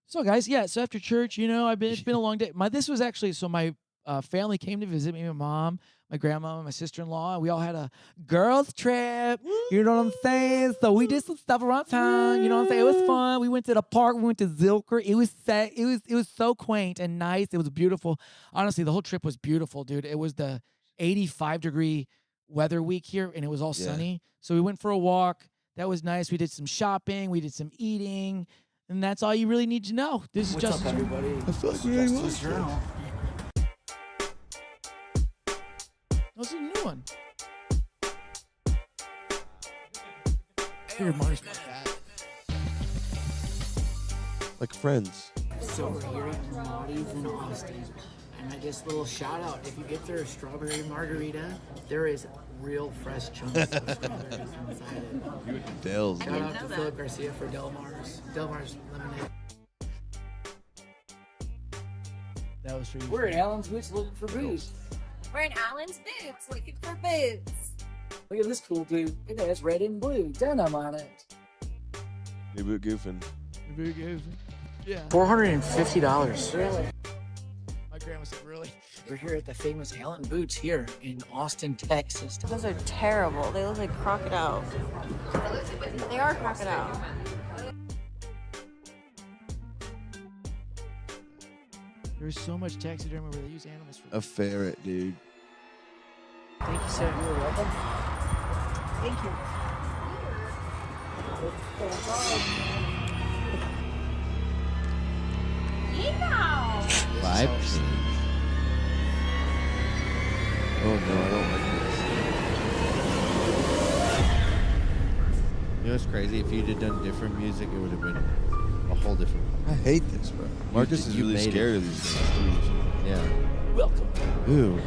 So guys, yeah. So after church, it's been a long day. This was actually my family came to visit me. My mom, my grandma, my sister-in-law. We all had a girls trip. You know what I'm saying? So we did some stuff around town. You know what I'm saying? It was fun. We went to the park. We went to Zilker. It was so quaint and nice. It was beautiful. Honestly, the whole trip was beautiful, dude. It was the 85-degree weather week here, and it was all sunny. So we went for a walk. That was nice. We did some shopping. We did some eating. And that's all you really need to know. This is What's Justin's up, everybody? I feel like we're Justin's Journal. What's a new one? Here, Marty's not bad. like friends. So we're here at Marty's in Austin. And I guess little shout out, if you get their strawberry margarita, there is real fresh chunks of strawberries inside it. Dells, Shout dude. out to Philip Garcia for Del Mar's lemonade. That was for you. We're at Allen's Boots looking for boots. We're in Allen's Boots looking for boots. Look at this cool dude. It has red and blue denim on it. New boot goofing. Yeah. $450. Really? My grandma said, really? We're here at the famous Allen Boots here in Austin, Texas. Those are terrible. They look like crocodile. They are crocodile. There's so much taxidermy where they use animals for. A ferret, dude. Thank you, sir. You're welcome. Thank you. Vibe change. Oh no, I don't like this. know what's crazy? If you'd have done different music, it would have been a whole different. I hate this, bro. Marcus is you really made scared it. of these things. Yeah. Welcome. Ooh.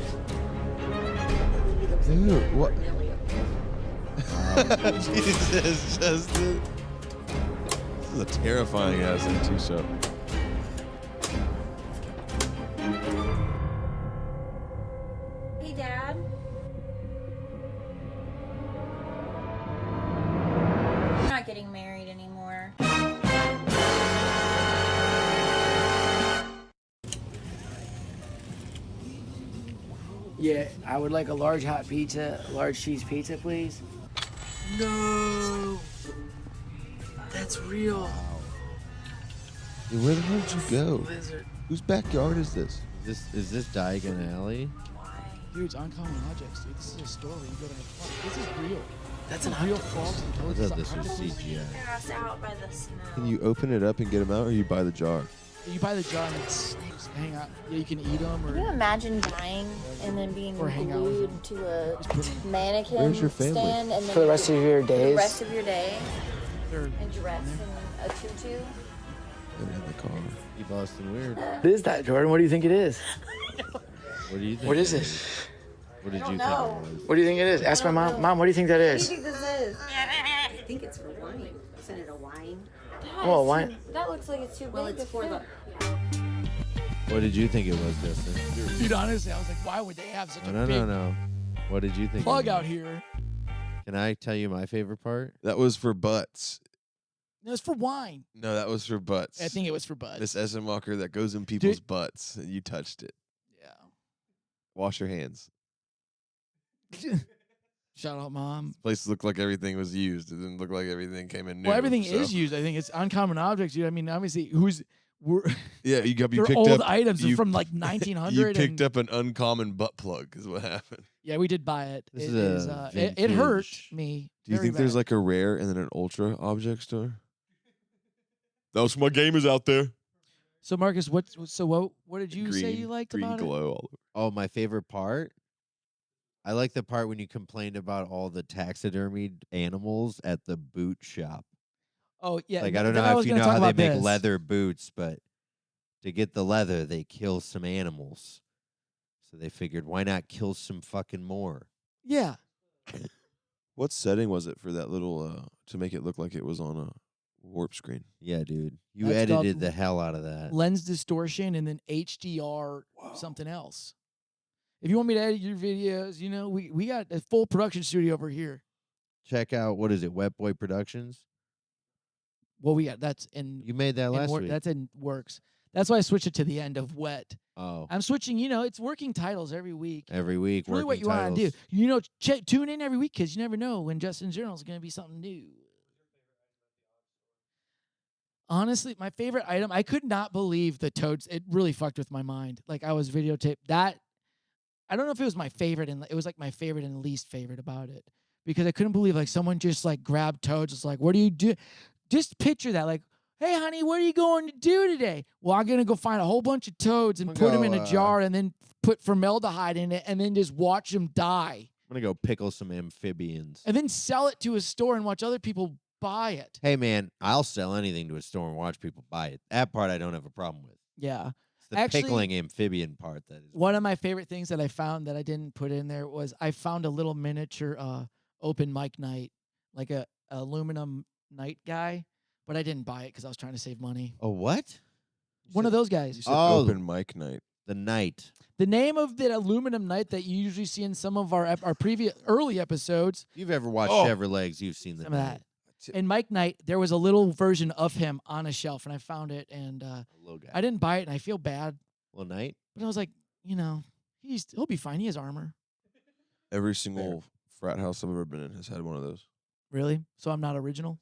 Dude, what? Jesus, Justin. This is a terrifying ass MT show. Hey, Dad. We're not getting married anymore. Yeah, I would like a large hot pizza, large cheese pizza, please. No, that's real. Dude, where the hell did you go? Lizard. Whose backyard is this? Is this Diagon Alley? Dude, it's uncommon objects, dude. This is a story. You go to the park. This is real. That's an real octopus. frogs and I toads. thought this was Octopus. CGI. Pass out by the snow. Can you open it up and get them out, or you buy the jar? You buy the jar and it's snakes hang out. Yeah, you can eat them Can you or imagine dying and then being Or hang out with glued to a just put 'em- mannequin Where's your family? stand and then For the rest of your for the days. rest of your day they're and dressed in a tutu? And in the car. You Boston weird. What is that, Jordan? What do you think it is? What do you think? What is it it? What did I you don't think know. it was? What do you think it is? Ask my mom. Mom, what do you think that What do you is? think this is? I think it's for wine. Isn't it a wine? Oh, wine. That looks like it's too Well, big it's to for fit. What did you think it was, Justin? Dude, honestly, I was like, why would they have such a big No. What did you think? plug it was? out here? Can I tell you my favorite part? That was for butts. No, it's for wine. No, that was for butts. I think it was for Bud. This SM walker that goes in people's butts, and you touched it. Yeah. Wash your hands. Shout out, Mom. Place looked like everything was used. It didn't look like everything came in new. Well, everything so- is used. I think it's uncommon objects. Dude. I mean, obviously, Yeah, you they're picked old up items you- from like 1900. You picked and, up an uncommon butt plug, is what happened. Yeah, we did buy it. This It is is, a it hurt vintage- me. Do you very think there's bad. like a rare and then an ultra object store? That was for my gamers out there. So Marcus, what did you say you liked green about it? glow all over. Oh, my favorite part? I like the part when you complained about all the taxidermied animals at the boot shop. Oh yeah, Like, I don't then know was if you gonna know talk how they about make this. leather boots, but to get the leather, they kill some animals. So they figured, why not kill some fucking more? Yeah, What setting was it for that little to make it look like it was on a warp screen? Yeah, dude. You That's called edited the hell out of that. lens distortion and then HDR something else. If you want me to edit your videos, you know, we got a full production studio over here. Check out, what is it, Wet Boy Productions? Well, we got that's in, You made that in last wor- week. that's in works. That's why I switched it to the end of wet. Oh, I'm switching. You know, it's working titles every week. every week. It's really what working you want to do. titles. You know, tune in every week because you never know when Justin's Journal is going to be something new. Honestly, my favorite item, I could not believe the toads. It really fucked with my mind. Like, I was videotaped. That, I don't know if it was my favorite, and it was like my favorite and least favorite about it. Because I couldn't believe, like, someone just, like, grabbed toads. It's like, what do you do? Just picture that. Like, hey, honey, what are you going to do today? Well, I'm going to go find a whole bunch of toads and I'm put gonna them in a go, jar and then put formaldehyde in it and then just watch them die. I'm going to go pickle some amphibians. And then sell it to a store and watch other people buy it. Hey, man, I'll sell anything to a store and watch people buy it. That part I don't have a problem with. Yeah. It's the Actually, pickling amphibian part that is. One of my favorite things that I found that I didn't put in there was I found a little miniature open mic night, like a aluminum night guy, but I didn't buy it because I was trying to save money. Oh, what? One of those You guys. said Oh. open mic night. The night. The name of the aluminum night that you usually see in some of our previous early episodes, If you've ever watched Oh. Chevrolegs, you've seen the some of night. that. In Mike Night, there was a little version of him on a shelf, and I found it, and A little guy. I didn't buy it, and I feel bad, Little night. but I was like, you know, he'll be fine. He has armor. Every single frat house I've ever been in has had one of those. Really? So I'm not original?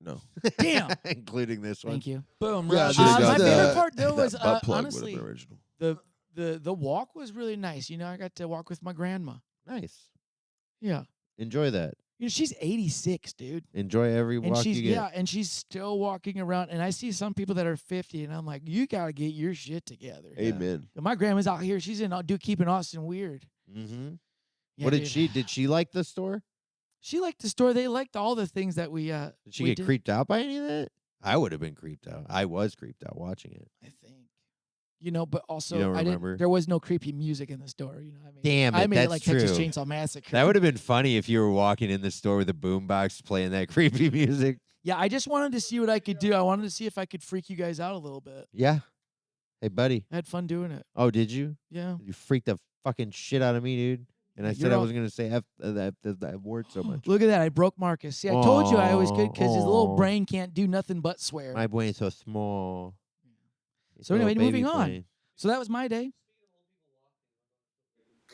No. Damn. Including this one. Thank you. Boom. Yeah, Rush. this My is favorite the- part though was that butt plug would honestly have been original. the walk was really nice. You know, I got to walk with my grandma. Nice. Yeah. Enjoy that. You know, she's 86, dude. Enjoy every And walk she's you get. yeah, and she's still walking around. And I see some people that are 50, and I'm like, you gotta get your shit together. Amen. And my grandma's out here. She's in keeping Austin weird. Mm-hmm. Yeah, What did dude. she? Did she like the store? She liked the story. They liked all the things that we. Did she we get did, creeped out by any of that? I would have been creeped out. I was creeped out watching it. I think. You know, but also don't I remember? didn't. There was no creepy music in the store. You know, I mean, Damn I it, made it that's like Texas true. Chainsaw Massacre. That would have been funny if you were walking in the store with a boombox playing that creepy music. Yeah, I just wanted to see what I could do. I wanted to see if I could freak you guys out a little bit. Yeah. Hey, buddy. I had fun doing it. Oh, did you? Yeah. You freaked the fucking shit out of me, dude. And I Yeah, said you're I all- wasn't going to say that word so much. Look at that. I broke Marcus. See, I told you I was good because his little Aw. brain can't do nothing but swear. My brain's so small. It's So a little anyway, moving baby on. brain. So that was my day.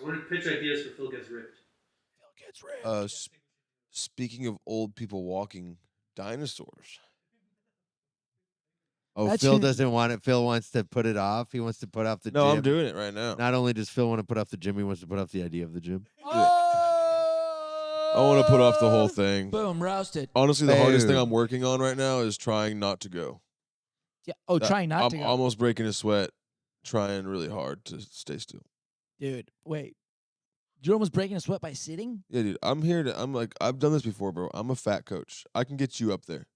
I want to pitch ideas for Phil Gets Ripped. Speaking of old people walking, dinosaurs. Oh, That's Phil who- doesn't want it. Phil wants to put it off. He wants to put off the No, gym. I'm doing it right now. Not only does Phil want to put off the gym, he wants to put off the idea of the gym. Oh! I want to put off the whole thing. Boom, roasted. Honestly, the hardest thing Boom. I'm working on right now is trying not to go. Yeah. Oh, That- trying not I'm to go. almost breaking a sweat, trying really hard to stay still. Dude, wait. You're almost breaking a sweat by sitting? Yeah, dude, I've done this before, bro. I'm a fat coach. I can get you up there.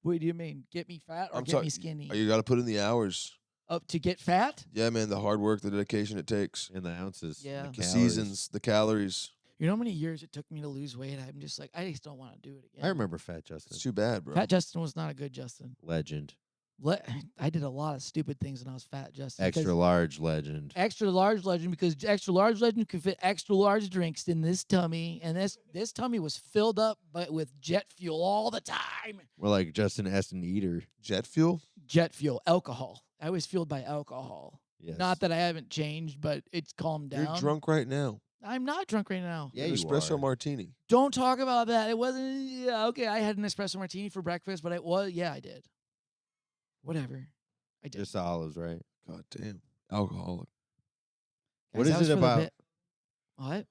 What do you mean? Get me fat or get me skinny? You got to put in the hours. Up to get fat? Yeah, man, the hard work, the dedication it takes, And the ounces. Yeah. and the calories. seasons, the calories. You know how many years it took me to lose weight? I'm just like, I just don't want to do it again. I remember Fat Justin. It's too bad, bro. Fat Justin was not a good Justin. Legend. I did a lot of stupid things when I was fat, Justin. Extra because- large legend. Extra large legend because extra large legend could fit extra large drinks in this tummy, and this tummy was filled up but with jet fuel all the time. We're like Justin Esten Eater. Jet fuel? Jet fuel, alcohol. I was fueled by alcohol. Yes. Not that I haven't changed, but it's calmed down. You're drunk right now. I'm not drunk right now. Yeah, An you espresso are. martini. Don't talk about that. It wasn't. Yeah, okay. I had an espresso martini for breakfast, but it was. Yeah, I did. Whatever. I did. Just olives, right? God damn. Alcoholic. What Guys, is that was it for the about? bit. What?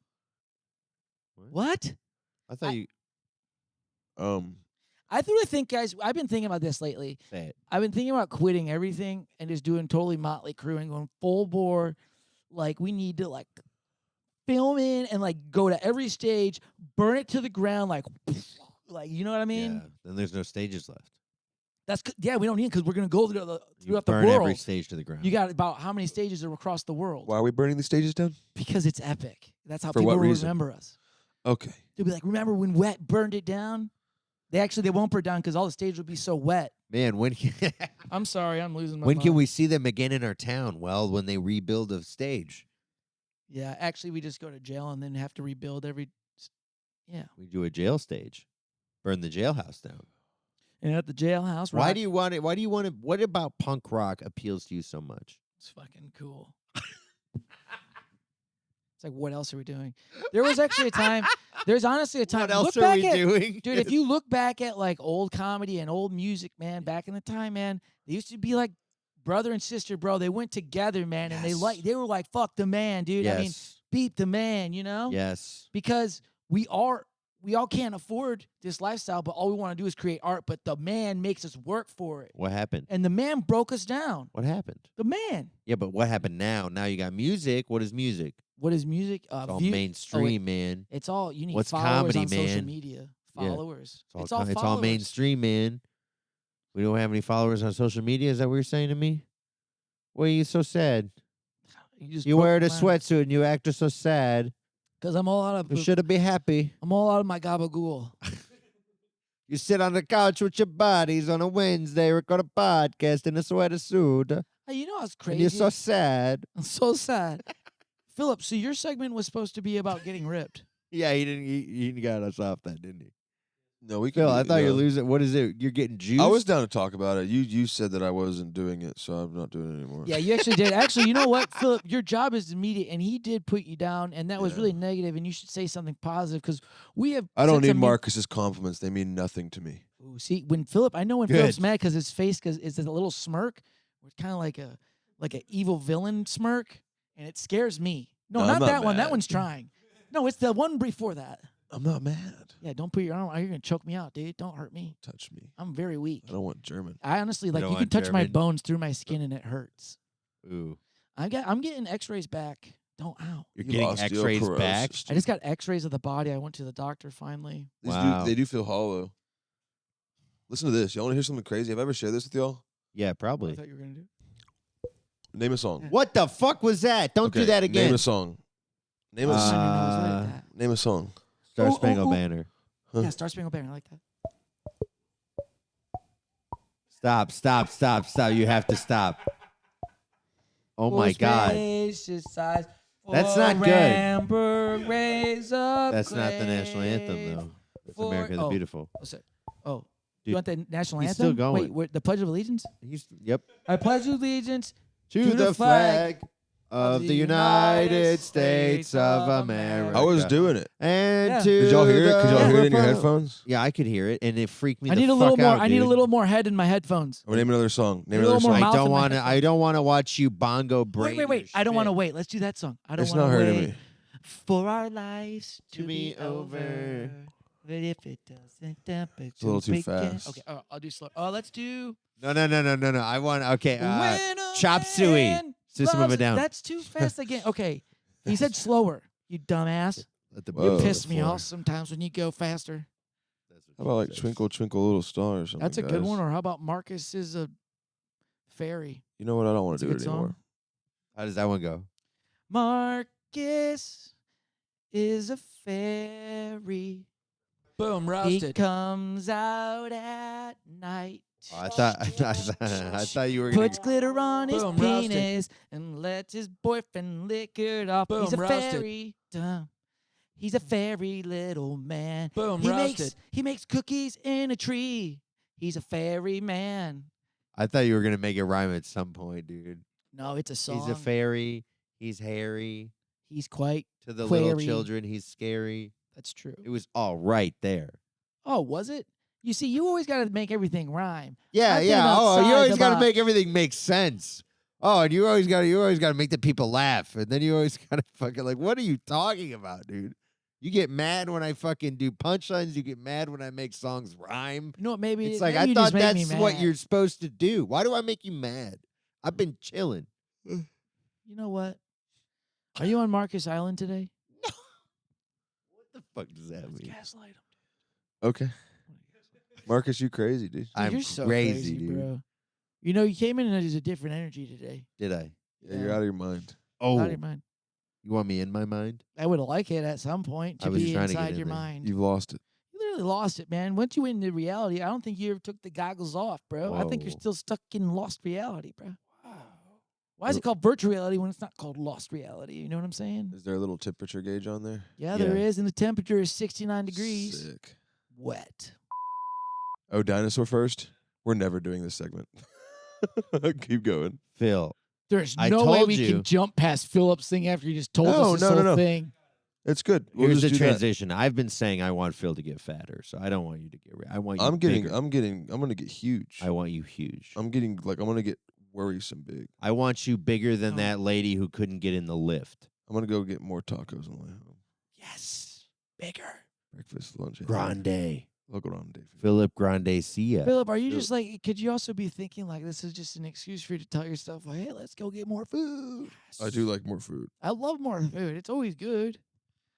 What? I thought you I really think, guys. I've been thinking about this lately. say it. I've been thinking about quitting everything and just doing totally Motley Crue and going full bore. Like we need to like film in and like go to every stage, burn it to the ground, like you know what I mean? Yeah. Then there's no stages left. Yeah, we don't need it because we're gonna go through You throughout the burn world. every stage to the ground. You got about how many stages are across the world? Why are we burning the stages down? Because it's epic. That's how For people what will reason? remember us. Okay. They'll be like, "Remember when Wet burned it down?" They won't burn it down because all the stage will be so wet. Man, when I'm sorry, I'm losing my when mind. can we see them again in our town? Well, when they rebuild a stage. Yeah, actually, we just go to jail and then have to rebuild every. Yeah, We do a jail stage. Burn the jailhouse down. and at the jailhouse. Why rock- do you want it? Why do you want it? What about punk rock appeals to you so much? It's fucking cool. It's like, what else are we doing? There was actually a time. There's honestly a time. What else look are back we at, doing? dude? If you look back at like old comedy and old music, man, back in the time, man, they used to be like brother and sister, bro. They went together, man, and Yes. they were like, fuck the man, dude. yes. I mean, beat the man, you know? yes. Because we all can't afford this lifestyle, but all we want to do is create art. But the man makes us work for it, What happened? and the man broke us down. What happened? The man. Yeah, but what happened now? Now you got music. What is music? What is music? It's all view- mainstream, man. It's all you need. What's followers comedy, on social man? media. Yeah. Followers. It's all followers. mainstream, man. We don't have any followers on social media. Is that what you're saying to me? Why are you so sad? You wear the sweatsuit and you act so sad. because I'm all out You of. should be happy. I'm all out of my gabagool. You sit on the couch with your buddies on a Wednesday, record a podcast in a sweater suit, and Hey, you know what's crazy? you're so sad. I'm so sad. Philip, so your segment was supposed to be about getting ripped. Yeah, he didn't. He got us off that, didn't he? No, we can. Phil, do I it, thought you're no. losing. What is it? You're getting juiced. I was down to talk about it. You said that I wasn't doing it, so I'm not doing it anymore. Yeah, you actually did. Actually, you know what, Philip? Your job is immediate, and he did put you down, and that was Yeah. really negative, and you should say something positive because we have. I don't said need some new- Marcus's compliments. They mean nothing to me. Ooh, see, when Philip, I know when Good. Philip's mad because his face is a little smirk, it's kind of like a evil villain smirk, and it scares me. No, No, not I'm not that one. That mad. one's trying. No, it's the one before that. I'm not mad. Yeah, don't put your arm. You're gonna choke me out, dude. Don't hurt me. Touch me. I'm very weak. I don't want German. I honestly like don't you can want touch my German? bones through my skin and it hurts. Ooh. I'm getting X-rays back Don't. Ow. You're You getting lost X-rays back. osteoporosis, I just got X-rays of the body. I went to the doctor finally. These Wow. they do feel hollow. Listen to this. Y'all want to hear something crazy? Have I ever shared this with y'all? Yeah, I probably. thought you were gonna do. Name a song. What the fuck was that? Don't do Okay, that again. Name a song. Name a I song. didn't know it was like that. Name a song. Star Oh, Spangled oh, oh. Banner. Huh. Yeah, Star Spangled Banner. I like that. Stop. You have to stop. Oh my God. That's not good. That's not the national anthem, though. It's America the Beautiful. What's it? Oh, Dude, you want the national he's anthem? still going. Wait, wait, the Pledge of Allegiance? Yep. I pledge allegiance To the flag of the United States of America. I was doing it. And Yeah. to Did y'all hear it? Could y'all the hear it in your republic. headphones? Yeah, I could hear it, and it freaked me I the need a fuck little more. out, I need a dude. little more head in my headphones. I'm gonna name another song. Name A little another more song. mouth I don't in my want to. headphones. I don't want to watch you bongo brain. Wait. I don't want to wait. Let's do that song. I don't It's want not to hurting wait me. for our lives To to be be over. over. But if it doesn't, It's a little too fast. Okay, I'll do slow. Oh, let's do. No. I want. Okay. When a Chop Suey. man System of a loves- Down. That's too fast again. Okay, he said slower. You dumbass. Let the Whoa. You beat piss the me floor. off sometimes when you go faster. How about like Twinkle Twinkle Little Star or something? That's a good guys? one. Or how about Marcus is a fairy? You know what? I don't want That's a to do good it anymore. song. How does that one go? Marcus is a fairy. Boom, He roasted. comes out at night. Oh, I thought you were gonna. Puts glitter on his Boom, roasted. penis and lets his boyfriend lick it off. He's a Boom, roasted. fairy. Duh. He's a fairy little man. Boom, he roasted. makes cookies in a tree. He's a fairy man. I thought you were gonna make it rhyme at some point, dude. No, it's a song. He's a fairy. He's hairy. He's quite. To the little Query. children, he's scary. That's true. It was all right there. Oh, was it? You see, you always got to make everything rhyme. Yeah, I think yeah. Oh, outside you always the got to box. make everything make sense. Oh, and you always got to make the people laugh, and then you always got to fucking like, what are you talking about, dude? You get mad when I fucking do punchlines. You get mad when I make songs rhyme. You know what? Maybe It's like maybe I you thought just make me that's what mad. you're supposed to do. Why do I make you mad? I've been chilling. You know what? Are you on Marcus Island today? What the fuck does that mean? Gaslight him. Okay. Marcus, you crazy, dude. Dude, I'm you're so crazy, crazy, dude. bro. You know, you came in and there's a different energy today. Did I? Yeah, you're out of your mind. Oh, Out of your mind. you want me in my mind? I would like it at some point I to was be trying to get inside in your there. mind. You've lost it. You literally lost it, man. Once you went into reality, I don't think you ever took the goggles off, bro. I think you're Whoa. still stuck in lost reality, bro. Why is it called virtual reality when it's not called lost reality? You know what I'm saying? Is there a little temperature gauge on there? Yeah, there Yeah. is, and the temperature is 69 degrees. Sick. Wet. Oh, dinosaur first? We're never doing this segment. Keep going. Phil, There's I no way told we you. can jump past Philip's thing after you just told No, us this no, no, whole no. thing. It's good. We'll here's the just do that. transition. I've been saying I want Phil to get fatter, so I don't want you to get. I want you. I'm bigger. gonna get huge. I want you huge. I'm gonna get worrisome big. I want you bigger than Oh. that lady who couldn't get in the lift. I'm gonna go get more tacos on the way home. Yes. Bigger. Breakfast, lunch, and Grande. Look around, Dave. Philip Grande Sia. Philip, are you just like, could you also be thinking like this is just an excuse for you to tell yourself, like, hey, let's go get more food? I do like more food. I love more food. It's always good.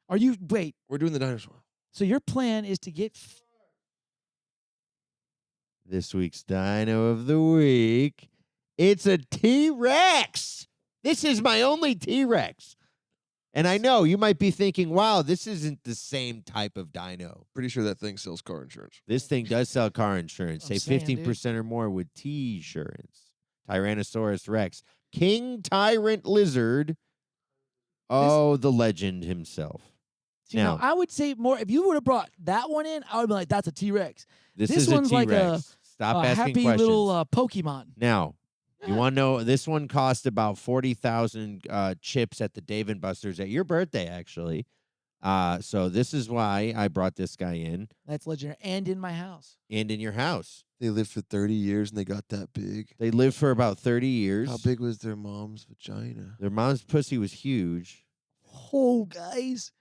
Are you, wait, We're doing the dinosaur. so your plan is to get, This week's Dino of the Week. It's a T-Rex. This is my only T-Rex. And I know you might be thinking, wow, this isn't the same type of dino. Pretty sure that thing sells car insurance. This thing does sell car insurance. I'm Say saying, 15% or more with T-insurance. Tyrannosaurus Rex. King Tyrant Lizard. Oh, the legend himself. see, now, Now- I would say more, if you would have brought that one in, I would be like, that's a T-Rex. This This is one's a like T-Rex. a Stop a asking happy questions. little Pokemon. Now, you want to know, this one cost about 40,000 chips at the Dave & Buster's at your birthday, actually. So this is why I brought this guy in That's legendary. And in my house. and in your house. They lived for 30 years and they got that big. They lived for about 30 years. How big was their mom's vagina? Their mom's pussy was huge. Oh, guys.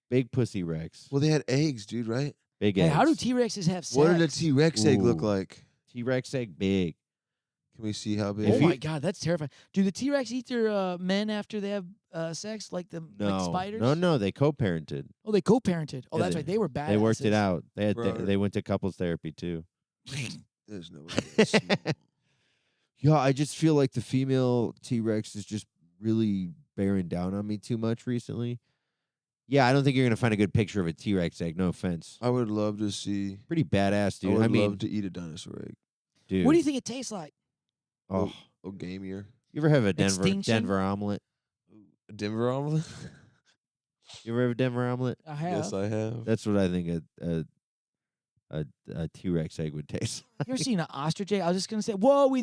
Big pussy Rex. Well, they had eggs, dude, right? Big Hey, eggs. how do T-Rexes have sex? What did a T-Rex egg look Ooh. like? T-Rex egg big. Can we see how big? Oh my God, that's terrifying. Do the T-Rex eat their men after they have sex, like like spiders? No, they co-parented. Oh, they co-parented. Oh, Yeah, that's right. They were bad. They worked it out. They had Bro. they went to couples therapy too. There's no way. That's small. Yeah, I just feel like the female T-Rex is just really bearing down on me too much recently. Yeah, I don't think you're gonna find a good picture of a T-Rex egg. No offense. I would love to see. Pretty badass, I dude. would I mean, love to eat a dinosaur egg. dude. What do you think it tastes like? Oh, Oh, gamier. you ever have a Extinction? Denver omelet? A Denver omelet? You ever have a Denver omelet? I have. Yes, I have. That's what I think a T-Rex egg would taste. You ever seen an ostrich egg? I was just gonna say, whoa,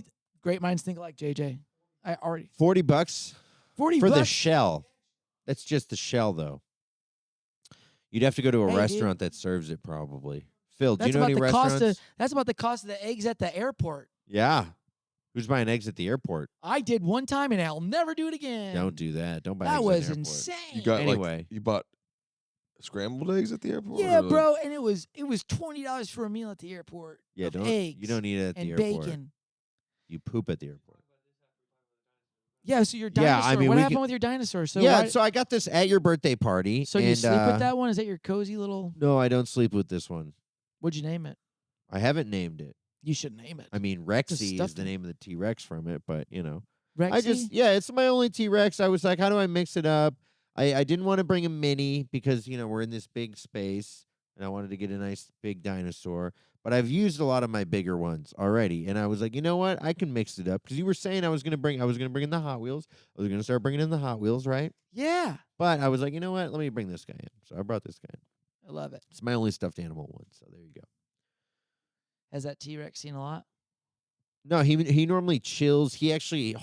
great minds think alike, JJ. I already $40 $40 for the shell. That's just the shell, though. You'd have to go to a Hey, dude. restaurant that serves it, probably. Phil, do That's you know about any the cost restaurants? of. That's about the cost of the eggs at the airport. Yeah. Who's buying eggs at the airport? I did one time, and I'll never do it again. Don't do that. Don't buy eggs That at was the airport. insane. You got Anyway. you bought scrambled eggs at the airport? Yeah, or like- bro, and it was $20 for a meal at the airport. Yeah, of don't eggs you don't eat it at and the airport. bacon. You poop at the airport. Yeah, so your Yeah, dinosaur. I mean, what we happened could- with your dinosaur? So yeah, why- so I got this at your birthday party. so you and, sleep with that one? Is that your cozy little? No, I don't sleep with this one. What'd you name it? I haven't named it. You should name it. I mean, Rexy is stuffed the name of the T-Rex from it, but you know. Rexy? I just, it's my only T-Rex. I was like, how do I mix it up? I didn't want to bring a mini because, you know, we're in this big space and I wanted to get a nice big dinosaur. But I've used a lot of my bigger ones already. And I was like, you know what? I can mix it up. Because you were saying I was going to bring in the Hot Wheels. I was going to start bringing in the Hot Wheels, right? Yeah, But I was like, you know what? Let me bring this guy in. So I brought this guy in. I love it. It's my only stuffed animal one. So there you go. Has that T-Rex seen a lot? No, he normally chills. He actually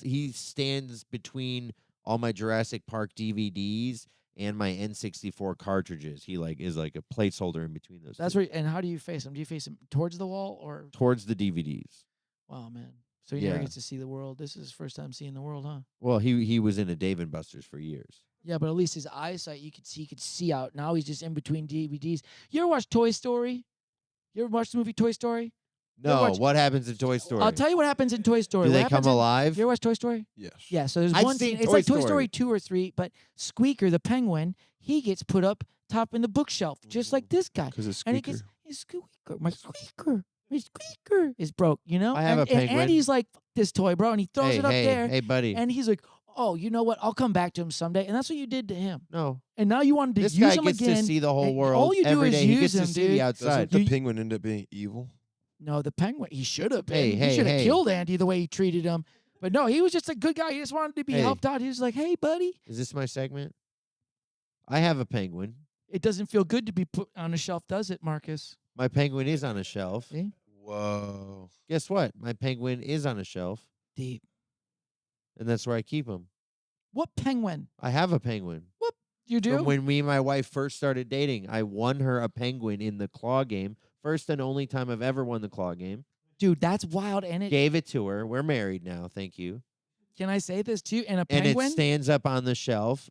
he stands between all my Jurassic Park DVDs and my N64 cartridges. He is like a placeholder in between those. That's two. where. And how do you face him? Do you face him towards the wall or? Towards the DVDs. Wow, man. So he never Yeah. gets to see the world. This is his first time seeing the world, huh? Well, he was in a Dave and Buster's for years. Yeah, but at least his eyesight, he could see out. Now he's just in between DVDs. You ever watch Toy Story? You ever watch the movie Toy Story? No, watch- what happens in Toy Story? I'll tell you what happens in Toy Story. Do What they happens come in- alive? You ever watch Toy Story? Yes. Yeah, so there's I've one seen scene. It's Toy like Toy Story. Story 2 or 3, but Squeaker, the penguin, he gets put up top in the bookshelf, just like this guy. Because it's And he squeaker. gets, his Squeaker, my Squeaker is broke, you know? I have and, a penguin. And Andy's like, "Fuck this toy, bro," and he throws hey, it up hey, there. hey, buddy. And he's like, "Oh, you know what? I'll come back to him someday." And that's what you did to him. no, And now you wanted to this use guy him gets again. to see the whole and world all you do every is day. He use gets to him, see dude. the Doesn't outside. the You- penguin end up being evil? No, the penguin. He should have been. Hey, he hey, should have hey. killed Andy the way he treated him. But no, he was just a good guy. He just wanted to be Hey. helped out. He was like, "Hey, buddy." Is this my segment? I have a penguin. It doesn't feel good to be put on a shelf, does it, Marcus? My penguin is on a shelf. See? Whoa. Guess what? My penguin is on a shelf, Deep. and that's where I keep him. What penguin? I have a penguin. You do? From when me and my wife first started dating, I won her a penguin in the claw game. First and only time I've ever won the claw game. Dude, that's wild. And it Gave it to her. We're married now. Thank you. can I say this too? And a And penguin? it stands up on the shelf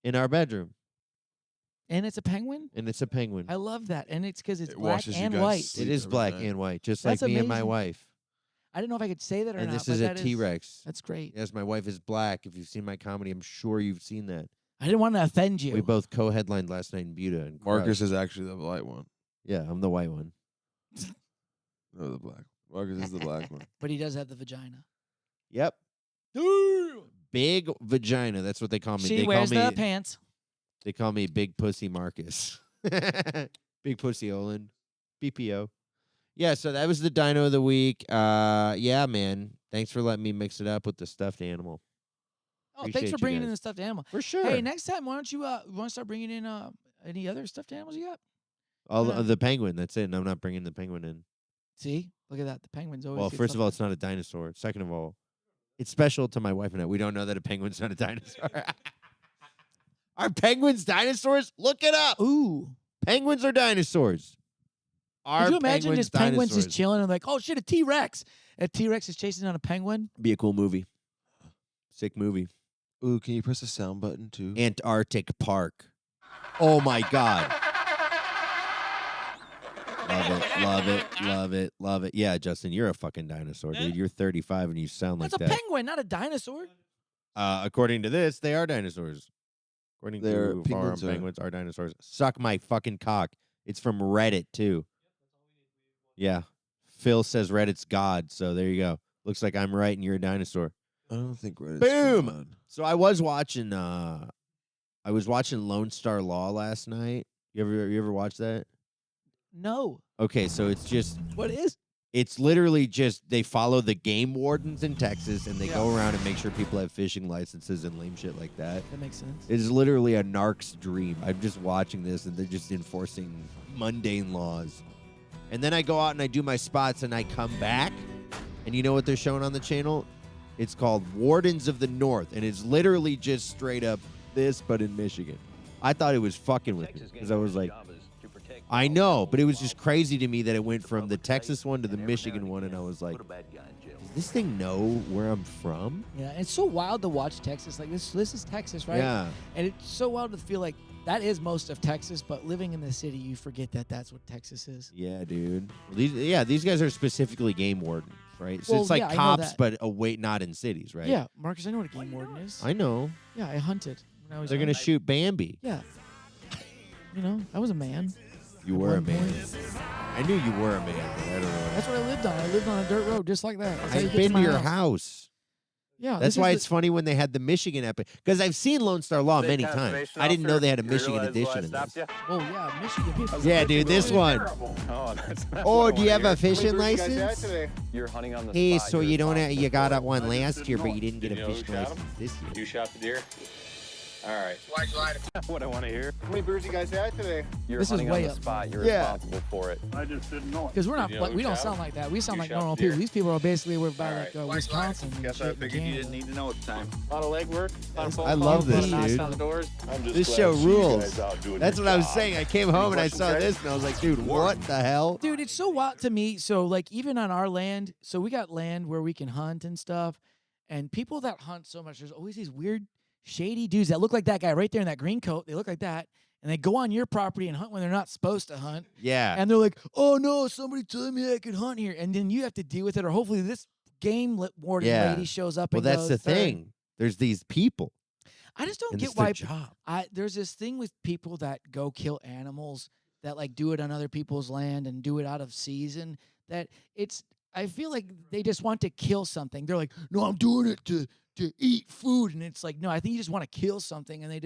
in our bedroom. And it's a penguin? And it's a penguin. I love that. And it's because it's It black watches you and guys white. sleep. It is every black night. and white, just That's like me and my amazing. wife. I didn't know if I could say that or And not. this but is a that T-Rex. That's great. Yes, my wife is black. If you've seen my comedy, I'm sure you've seen that. I didn't want to offend you. We both co-headlined last night in Buda. And Marcus crushed. is actually the white one. Yeah, I'm the white one. No, the black. Marcus is the black one. But he does have the vagina. Yep. Big vagina. That's what they call me. She they wears call me, the pants. They call me Big Pussy Marcus. Big Pussy Olin. BPO. Yeah, so that was the dino of the week. Yeah, man. Thanks for letting me mix it up with the stuffed animal. Oh, thanks Appreciate for you bringing in guys. the stuffed animal. For sure. Hey, next time, why don't you want to start bringing in any other stuffed animals you got? All yeah. the penguin. That's it. And I'm not bringing the penguin in. See, look at that. The penguins always. Well, get first of all, stuffed it's not a dinosaur. Second of all, it's special to my wife and I. We don't know that a penguin's not a dinosaur. Are penguins dinosaurs? Look it up. in. Ooh. Penguins are dinosaurs. Are Could you imagine just penguins just dinosaurs? chilling and like, oh shit, a T-Rex. A T-Rex is chasing down a penguin. Be a cool movie. Sick movie. Ooh, can you press the sound button too? Antarctic Park. Oh my God. Love it. Yeah, Justin, you're a fucking dinosaur, dude. You're 35 and you sound like That's a that. penguin, not a dinosaur. According to this, they are dinosaurs. According They're to penguins Farm, are- penguins are dinosaurs. Suck my fucking cock. It's from Reddit, too. Yeah. Phil says Reddit's God, so there you go. Looks like I'm right and you're a dinosaur. I don't think Reddit's Boom! God. So I was watching Lone Star Law last night. You ever watch that? No. Okay, so it's just What is? it's literally just they follow the game wardens in Texas and they Yeah. go around and make sure people have fishing licenses and lame shit like that. That makes sense. It is literally a narc's dream. I'm just watching this and they're just enforcing mundane laws. And then I go out and I do my spots and I come back. And you know what they're showing on the channel? It's called Wardens of the North. And it's literally just straight up this, but in Michigan. I thought it was fucking with me because I was like, I know, but it was just crazy to me that it went from the Texas one to the Michigan one. And I was like, does this thing know where I'm from? Yeah, it's so wild to watch Texas. Like this is Texas, right? Yeah. And it's so wild to feel like that is most of Texas, but living in the city, you forget that that's what Texas is. Yeah, dude. Well, these guys are specifically game wardens, right? So Well, it's like yeah, I know cops, that. but not in cities, right? Yeah, Marcus, I know what a game warden is. I know. Yeah, I hunted when I was They're young. gonna shoot Bambi. Yeah. You know, I was a man. You At were a one man. point. I knew you were a man, but I don't know. That's what I lived on. I lived on a dirt road just like that. That's how you I've get been my to your house. Yeah, That's this why is it's funny when they had the Michigan epic. Because I've seen Lone Star Law many times. I didn't know they had a Michigan edition of this. Oh yeah, Michigan people. Yeah, dude, this one. Oh, that's not Oh, what I do you have wanna a fishing license? You're hunting on the Hey, spot. so You're you don't responsible have, you got for it. one last year, but you didn't get Did a you know who fishing shot license him? this year. You shot the deer? All right. Why'd you lie to me? What I want to hear. How many birds you guys had today? You're This is hunting on way the up. spot. You're Yeah. responsible for it. I just didn't know it. Because we're not, Did you know like, we who don't shot sound him? like that. We sound You like shot normal the deer. people. These people are basically we're by All like right. Wisconsin and Guess shit. I and figured you Canada. didn't need to know at the time. A lot of legwork. A lot of phone I love calls, this, a lot of knocks dude. on the doors. I'm just This glad show to see you rules. guys out doing That's your what I was job. saying. I came home and I saw questions, this and I was like, dude, what the hell? Dude, it's so wild to me. So, like, even on our land, so we got land where we can hunt and stuff. And people that hunt so much, there's always these weird, shady dudes that look like that guy right there in that green coat. They look like that. And they go on your property and hunt when they're not supposed to hunt. Yeah. And they're like, oh, no, somebody told me I could hunt here. And then you have to deal with it. Or hopefully this game warden Yeah. lady shows up Well, and that's goes, the "Sorry." thing. There's these people. I just don't And get it's their why job. there's this thing with people that go kill animals that like do it on other people's land and do it out of season that it's I feel like they just want to kill something. They're like, no, I'm doing it to eat food. And it's like, no, I think you just want to kill something and they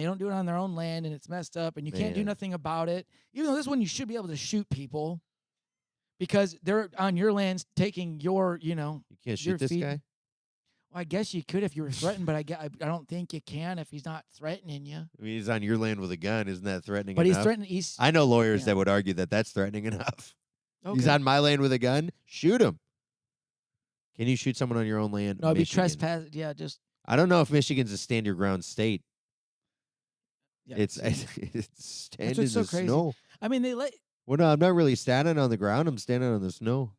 don't do it on their own land and it's messed up and you can't do Man. nothing about it. Even though this one you should be able to shoot people because they're on your lands taking your, You can't shoot this guy? Well, I guess you could if you were threatened, but I don't think you can if he's not threatening you. I mean, he's on your land with a gun. Isn't that threatening But enough? he's threatening. He's I know lawyers yeah. that would argue that that's threatening enough. He's okay. on my land with a gun. Shoot him. Can you shoot someone on your own land? No, it'd be Michigan? trespass. Yeah, just I don't know if Michigan's a stand your ground state. yeah. It's see. it's stand in what's so the crazy. snow. I mean, they let. Well, no, I'm not really standing on the ground. I'm standing on the snow.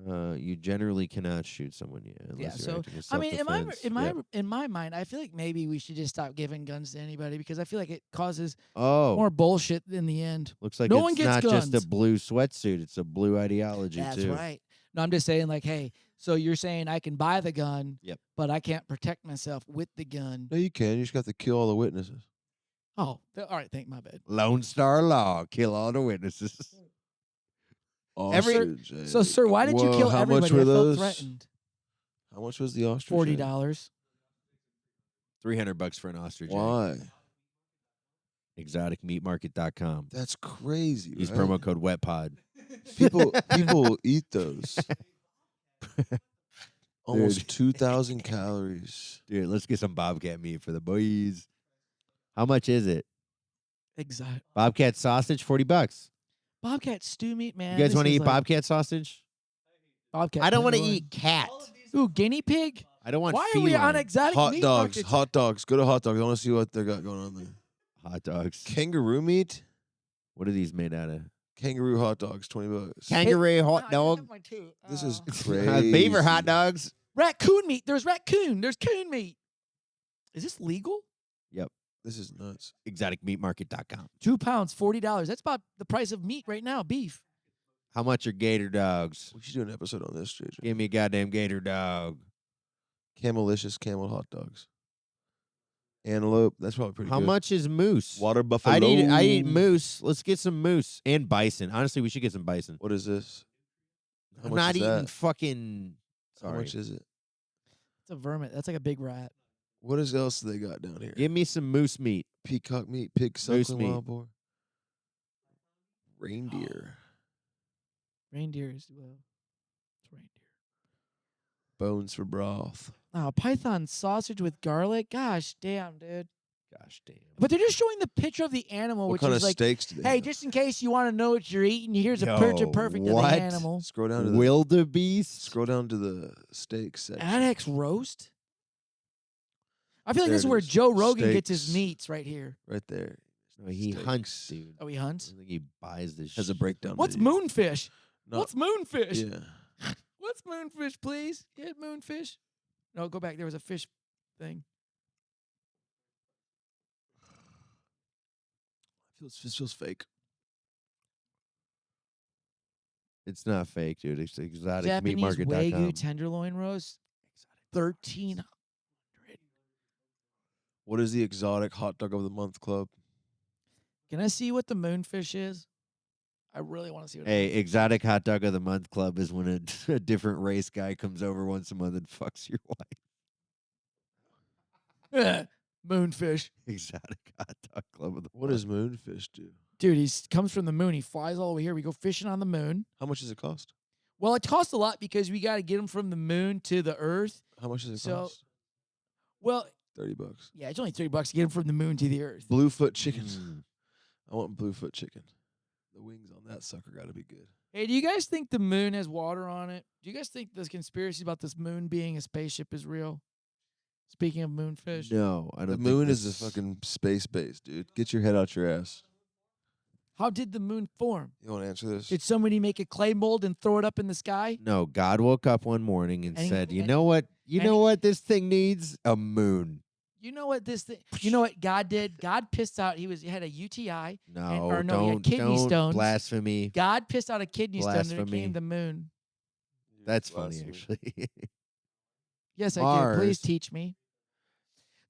You generally cannot shoot someone unless Yeah, you're so, acting in I mean, self-defense. in my mind, I feel like maybe we should just stop giving guns to anybody because I feel like it causes Oh, more bullshit in the end. looks like no it's one gets not just guns. a blue sweatsuit. It's a blue ideology That's too. right. No, I'm just saying, like, hey, so you're saying I can buy the gun, Yep. but I can't protect myself with the gun. No, you can. You just got to kill all the witnesses. Oh, all right. Thank my bad. Lone Star Law, kill all the witnesses. Ostrich, So, sir, why did you Whoa, kill how everybody? much were I felt those? threatened. How much was the ostrich? $40. $300 for an ostrich. egg. Why? Exoticmeatmarket.com. That's crazy. Use right? promo code WETPOD. People will eat those. Almost 2,000 calories. Dude, let's get some bobcat meat for the boys. How much is it? Exactly. Bobcat sausage, $40. Bobcat stew meat, man. You guys this want to is eat like bobcat sausage? Bobcat. I don't want to tenderloin. eat cat. Ooh, guinea pig. I don't want Why are feline. we on exotic Hot meat dogs. market? Hot dogs. Go to hot dogs. I want to see what they got going on there. Hot dogs. Kangaroo meat. What are these made out of? Kangaroo hot dogs. $20. Kangaroo hot Ah, I dog. have mine too. This is Oh. crazy. Beaver hot dogs. Raccoon meat. There's raccoon. There's coon meat. Is this legal? Yep. This is nuts. exoticmeatmarket.com. 2 pounds, $40. That's about the price of meat right now, beef. How much are gator dogs? We should do an episode on this, JJ. Give me a goddamn gator dog. Camelicious camel hot dogs. Antelope. That's probably pretty How good. much is moose? Water buffalo. I eat moose. Let's get some moose and bison. Honestly, we should get some bison. What is this? How I'm much not is eating that? fucking. Sorry. How much is it? It's a vermin. That's like a big rat. What is else they got down here? Give me some moose meat. Peacock meat, pig Moose suckling meat. wild boar. Reindeer. Reindeer is, well, it's reindeer. Bones for broth. Oh, python sausage with garlic. Gosh damn, dude. Gosh damn. But they're just showing the picture of the animal, What which kind is of like, steaks do they hey, have? just in case you want to know what you're eating, here's a picture Yo, perfect of what? the animal. Scroll down to the Wildebeest. scroll down to the steak section. Annex roast. I feel like There this is it where is. Joe Rogan gets his Steaks. meats right here. Right there. No, he Steaks. hunts, dude. Oh, he I hunts. don't think he buys this. Has a shit. breakdown. What's menu. moonfish? No, What's moonfish? Yeah. What's moonfish, please? Get moonfish. No, go back. There was a fish thing. This feels fake. It's not fake, dude. It's Japanese Wagyu exoticmeatmarket.com. tenderloin roast. 1,300. What is the exotic hot dog of the month club? Can I see what the moonfish is? I really want to see what. Hey, exotic hot dog of the month club is when a different race guy comes over once a month and fucks your wife. Moonfish. Exotic hot dog club of the What does moonfish do? Dude, he comes from the moon. He flies all the way here. We go fishing on the moon. How much does it cost? Well, it costs a lot because we got to get him from the moon to the Earth. How much does it So- cost? Well, $30. yeah, it's only $30 to get him from the moon to the Earth. Bluefoot chicken. Mm. I want bluefoot chicken. The wings on that sucker got to be good. Hey, do you guys think the moon has water on it? Do you guys think this conspiracy about this moon being a spaceship is real? Speaking of moonfish. No, I don't The think moon is a this- fucking space base, dude. Get your head out your ass. How did the moon form? You want to answer this? Did somebody make a clay mold and throw it up in the sky? No, God woke up one morning and And he- said, "You and- know what? You and know he- what this thing needs? A moon." You know what this thing? You know what God did? God pissed out. He had a UTI. No, or no, he had don't, kidney don't stones. blasphemy. God pissed out a kidney stone and it Blasphemy. became the moon. That's funny, Blasphemy. actually. Yes, I did. Please Mars. teach me.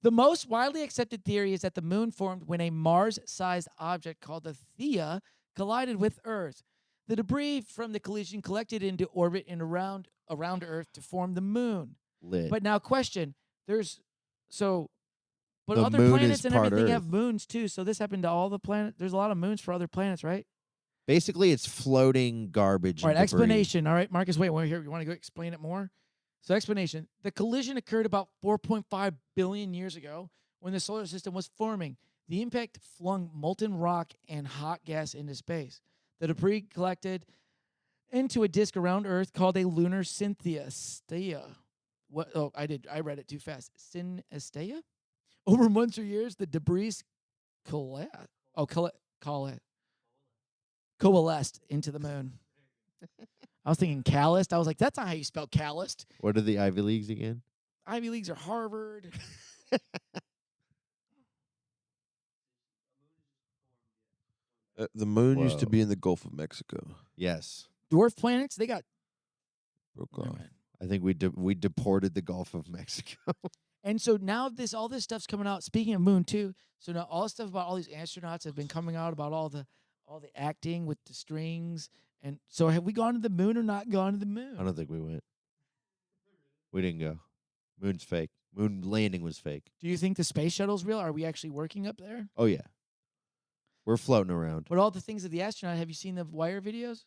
The most widely accepted theory is that the moon formed when a Mars-sized object called the Theia collided with Earth. The debris from the collision collected into orbit and around Earth to form the moon. Lit. But now, question: but The other moon planets is and part everything have Earth. moons too. So this happened to all the planets. There's a lot of moons for other planets, right? Basically, it's floating garbage. All right, and debris. explanation. All right, Marcus, wait, you want to go explain it more? So, explanation. The collision occurred about 4.5 billion years ago when the solar system was forming. The impact flung molten rock and hot gas into space. The debris collected into a disk around Earth called a lunar synestia. What? Oh, I read it too fast. Synestia? Over months or years, the debris coalesced into the moon. I was thinking calloused. I was like, that's not how you spell calloused. What are the Ivy Leagues again? Ivy Leagues are Harvard. The moon used to Whoa. be in the Gulf of Mexico. Yes, Dwarf planets, they got. Broke Never off. mind. I think we deported the Gulf of Mexico. And so now all this stuff's coming out. Speaking of moon too, so now all the stuff about all these astronauts have been coming out about all the acting with the strings. And so have we gone to the moon or not gone to the moon? I don't think we went. We didn't go. Moon's fake. Moon landing was fake. Do you think the space shuttle's real? Are we actually working up there? Oh yeah, we're floating around. But all the things of the astronaut, have you seen the wire videos?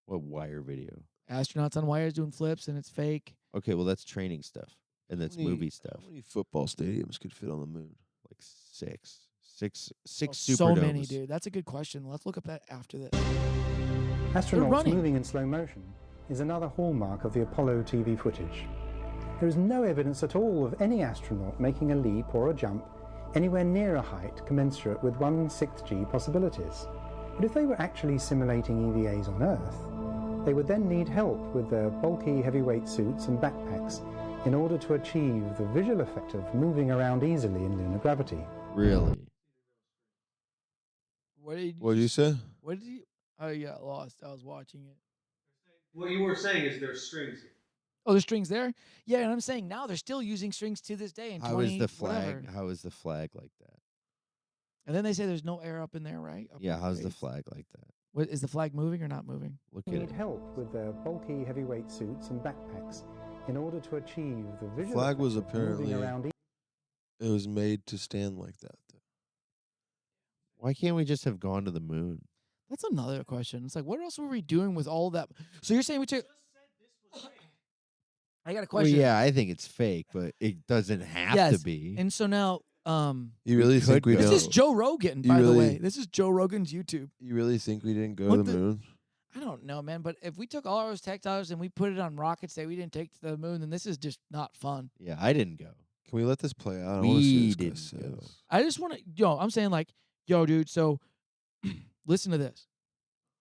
What wire video? Astronauts on wires doing flips and it's fake. Okay, well that's training stuff, and that's many- movie stuff. How many football stadiums could fit on the moon? Like six Oh, Superdomes. so many, dude. That's a good question. Let's look up that after this. Astronauts running. moving in slow motion is another hallmark of the Apollo TV footage. There is no evidence at all of any astronaut making a leap or a jump anywhere near a height commensurate with 1/6G possibilities. But if they were actually simulating EVAs on Earth, they would then need help with their bulky heavyweight suits and backpacks in order to achieve the visual effect of moving around easily in lunar gravity. Really? What did What did you say? What did you? Oh, you got lost. I was watching it. What you were saying is there's strings here. Oh, the strings there? Yeah, and I'm saying now they're still using strings to this day in How 20 is the flag? whatever. How is the flag like that? And then they say there's no air up in there, right? Up in Yeah, how's the face. flag like that? What is the flag moving or not moving? Look at Need it. help with their bulky heavyweight suits and backpacks in order to achieve the visual flag was effect of moving apparently- around It was made to stand like that. Why can't we just have gone to the moon? That's another question. It's like, what else were we doing with all that? So you're saying we took? I got a Well, question. yeah, I think it's fake, but it doesn't have Yes, to be. And so now, You really could think we go. don't? this is Joe Rogan, You by the really- way. This is Joe Rogan's YouTube. You really think we didn't go What to the the- moon? I don't know, man. But if we took all those tech dollars and we put it on rockets that we didn't take to the moon, then this is just not fun. Yeah, I didn't go. Can we let this play out? I want to see We what this guy didn't go. says. I just want to, yo, I'm saying like, yo, dude. So listen to this.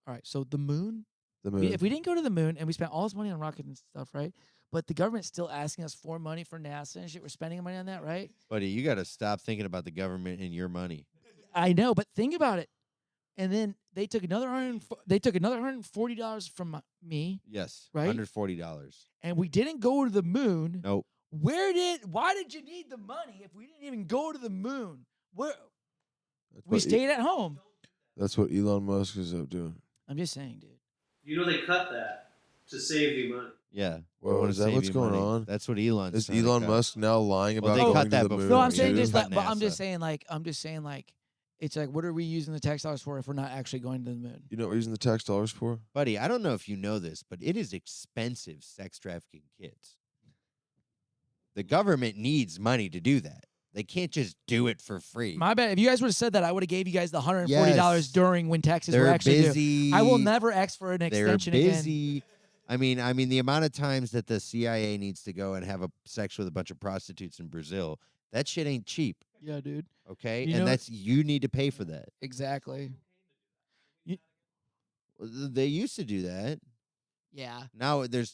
All right. So the moon, The moon. if we didn't go to the moon and we spent all this money on rockets and stuff, right? But the government's still asking us for money for NASA and shit. We're spending money on that, right? Buddy, you got to stop thinking about the government and your money. I know, but think about it. And then they took another $140 from me, Yes, Right? $140. and we didn't go to the moon. Nope. Why did you need the money if we didn't even go to the moon? We what E- stayed at home. That's what Elon Musk is up doing. I'm just saying, dude. You know they cut that to save you money. Yeah. we Whoa, wanna is that save what's you going money. on? That's what Elon's Is trying to Elon cut. Musk now lying Well, about they going cut to that the before. moon? No, I'm too. saying They just cut like, but I'm NASA. just saying like, it's like, what are we using the tax dollars for if we're not actually going to the moon? You know what we're using the tax dollars for? Buddy, I don't know if you know this, but it is expensive sex trafficking kids. The government needs money to do that. They can't just do it for free. My bad. If you guys would have said that, I would have gave you guys the $140 Yes. during when taxes They're were actually due. busy. I will never ask for an They're extension again. busy. I mean, the amount of times that the CIA needs to go and have a sex with a bunch of prostitutes in Brazil, that shit ain't cheap. Yeah, dude. Okay, You and know- you need to pay for that. Exactly. They used to do that. Yeah. Now there's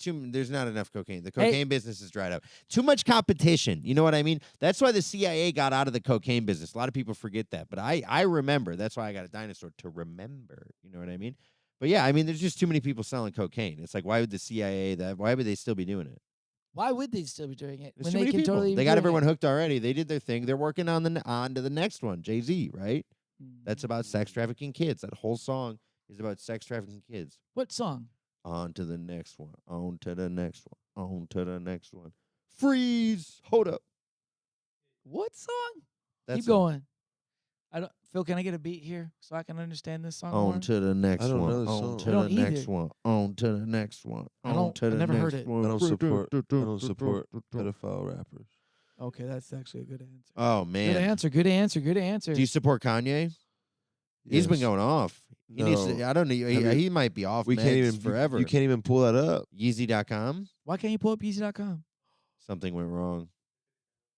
not enough cocaine. The cocaine business is dried up. Too much competition. You know what I mean? That's why the CIA got out of the cocaine business. A lot of people forget that, but I remember. That's why I got a dinosaur to remember. You know what I mean? But yeah, I mean, there's just too many people selling cocaine. It's like, why would the CIA Why would they still be doing it? Why would they still be doing it There's when too they many can people. totally? They be got doing everyone it? hooked already. They did their thing. They're working on to the next one. Jay-Z, right? That's about sex trafficking kids. That whole song is about sex trafficking kids. What song? On to the next one. On to the next one. On to the next one. Freeze. Hold up. What song? That Keep song. going. I don't. Phil, can I get a beat here so I can understand this song? On more? to the next I don't one. know the On song. to I the don't next either. one. On to the next one. I On don't- to I the never heard next it. one. I don't support pedophile rappers. Okay, that's actually a good answer. Oh Good man. answer. Good answer. Good answer. Do you support Kanye? He's been Yes. going off. He needs to, No. I don't know. I mean, He might be off. We can't meds even forever. You can't even pull that up. Yeezy.com. Why can't you pull up Yeezy.com? Something went wrong.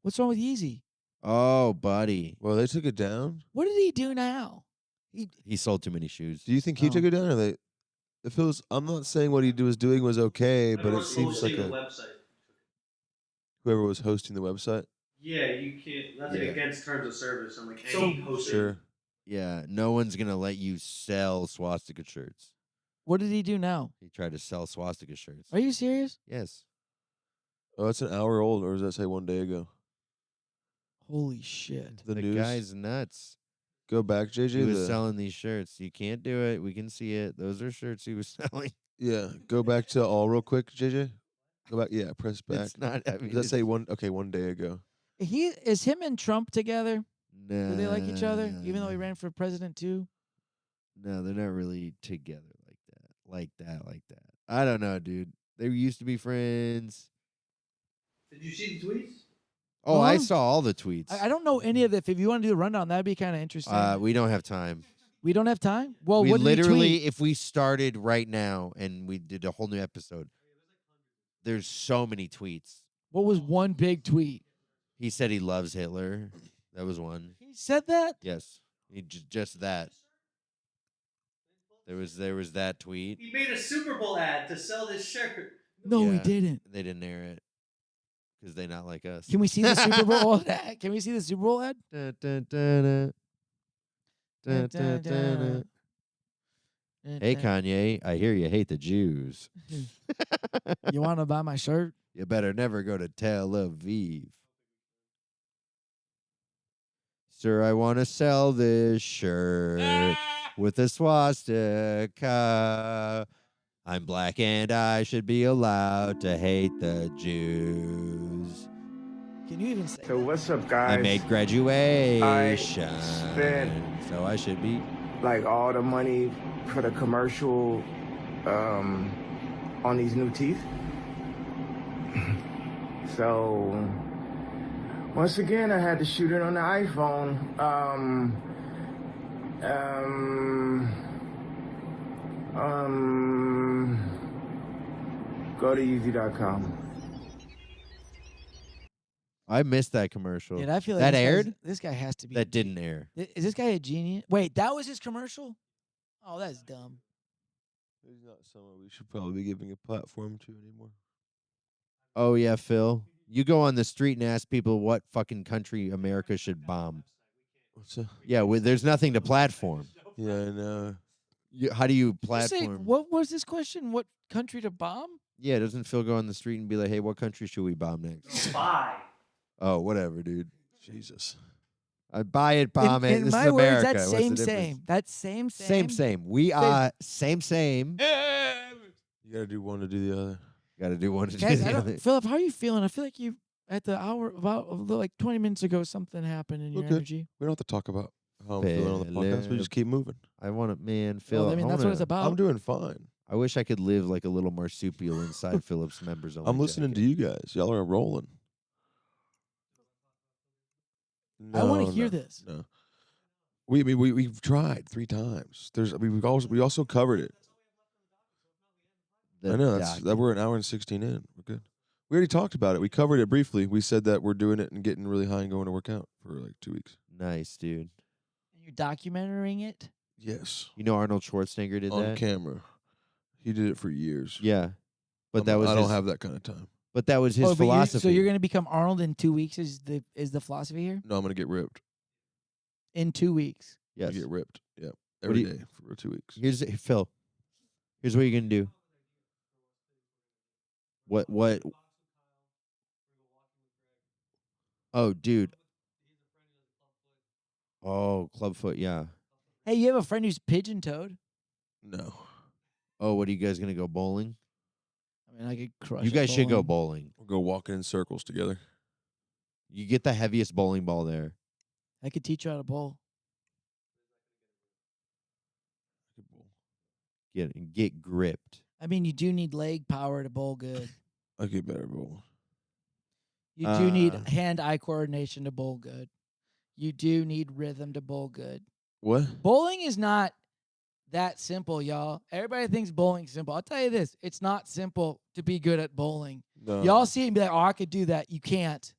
What's wrong with Yeezy? Oh, buddy. Well, they took it down. What did he do now? He sold too many shoes. Do you think he Oh. took it down, or they? If it was, I'm not saying what he was doing was okay, but it Everyone's seems like hosting a, the website. whoever was hosting the website. Yeah, you can't. Nothing Yeah. against terms of service. I'm like, So- any hosting. Sure. Yeah, no one's gonna let you sell swastika shirts. What did he do now? He tried to sell swastika shirts. Are you serious? Yes. Oh, it's an hour old, or does that say 1 day ago? Holy shit. The The news. guy's nuts. Go back, JJ. He was the- selling these shirts. You can't do it. We can see it. Those are shirts he was selling. Yeah, go back to all real quick, JJ. Go back. Yeah, press back. It's not. I mean, Does that say one? Okay, 1 day ago. Is him and Trump together? No, Do they like each other? Even though he ran for president too? No, they're not really together like that. I don't know, dude. They used to be friends. Did you see the tweets? Oh, I Huh? saw all the tweets. I don't know any of it. If you want to do the rundown, that'd be kind of interesting. We don't have time. We don't have time? Well, We what did he literally, tweet? if we started right now and we did a whole new episode, there's so many tweets. What was one big tweet? He said he loves Hitler. That was one. He said that? Yes, just that. There was that tweet. He made a Super Bowl ad to sell this shirt. No, he Yeah. didn't. They didn't air it because they not like us. Can we see the Super Bowl ad? Can we see the Super Bowl ad? Dun, dun, dun, dun. Dun, dun, dun, dun. Hey, Kanye, I hear you hate the Jews. You want to buy my shirt? You better never go to Tel Aviv. Sir, I want to sell this shirt with a swastika. I'm black and I should be allowed to hate the Jews. Can you even say So that? what's up, guys? I made graduation, spent so I should be. like all the money for the commercial on these new teeth. So once again, I had to shoot it on the iPhone. Go to easy.com. I missed that commercial. Dude, I feel like that this guy's- aired. This guy has to be. That didn't air. Is this guy a genius? Wait, that was his commercial? Oh, that's dumb. He's not someone we should probably be giving a platform to anymore. Oh yeah, Phil. You go on the street and ask people what fucking country America should bomb. What's that? Yeah, there's nothing to platform. Yeah, I know. How do you Just say, platform? what was this question? What country to bomb? Yeah, doesn't Phil go on the street and be like, "Hey, what country should we bomb next?" Spy. Oh, whatever, dude. Jesus. I buy it, bomb it. In This my is words, America. that's What's same, the difference? same. That's same. Same. We are same. You gotta do one to do the other. Got to do one to do Guys, the other. Philip, how are you feeling? I feel like you at the hour about like 20 minutes ago something happened in your Okay. energy. We don't have to talk about how I'm feeling on the podcast. We just keep moving. I want to, man, Phil. Well, I mean, that's what it's about. I'm doing fine. I wish I could live like a little marsupial inside Philip's members only. I'm listening to you guys. Y'all are rolling. I want to No, hear no, this. No. We've tried 3 times. We also covered it. I know that we're an hour and 16 in. We're good. We already talked about it. We covered it briefly. We said that we're doing it and getting really high and going to work out for like 2 weeks. Nice, dude. And you're documenting it? Yes. You know Arnold Schwarzenegger did On that? camera. He did it for years. Yeah. But that was I don't his- have that kind of time. But that was his But philosophy. so you're going to become Arnold in 2 weeks is the philosophy here? No, I'm gonna get ripped. In 2 weeks. Yes. I get ripped. Yeah. What Every do you- day for 2 weeks. Here's Phil. Here's what you're gonna do. What? Oh, dude. Oh, Clubfoot. Yeah. Hey, you have a friend who's pigeon-toed? No. Oh, what are you guys gonna go bowling? I mean, I could crush You at guys should go bowling. bowling. We'll go walking in circles together. You get the heaviest bowling ball there. I could teach you how to bowl. Get gripped. I mean, you do need leg power to bowl good. I get better bowl. You do need hand-eye coordination to bowl good. You do need rhythm to bowl good. What? Bowling is not that simple, y'all. Everybody thinks bowling's simple. I'll tell you this. It's not simple to be good at bowling. No. Y'all see it and be like, oh, I could do that. You can't.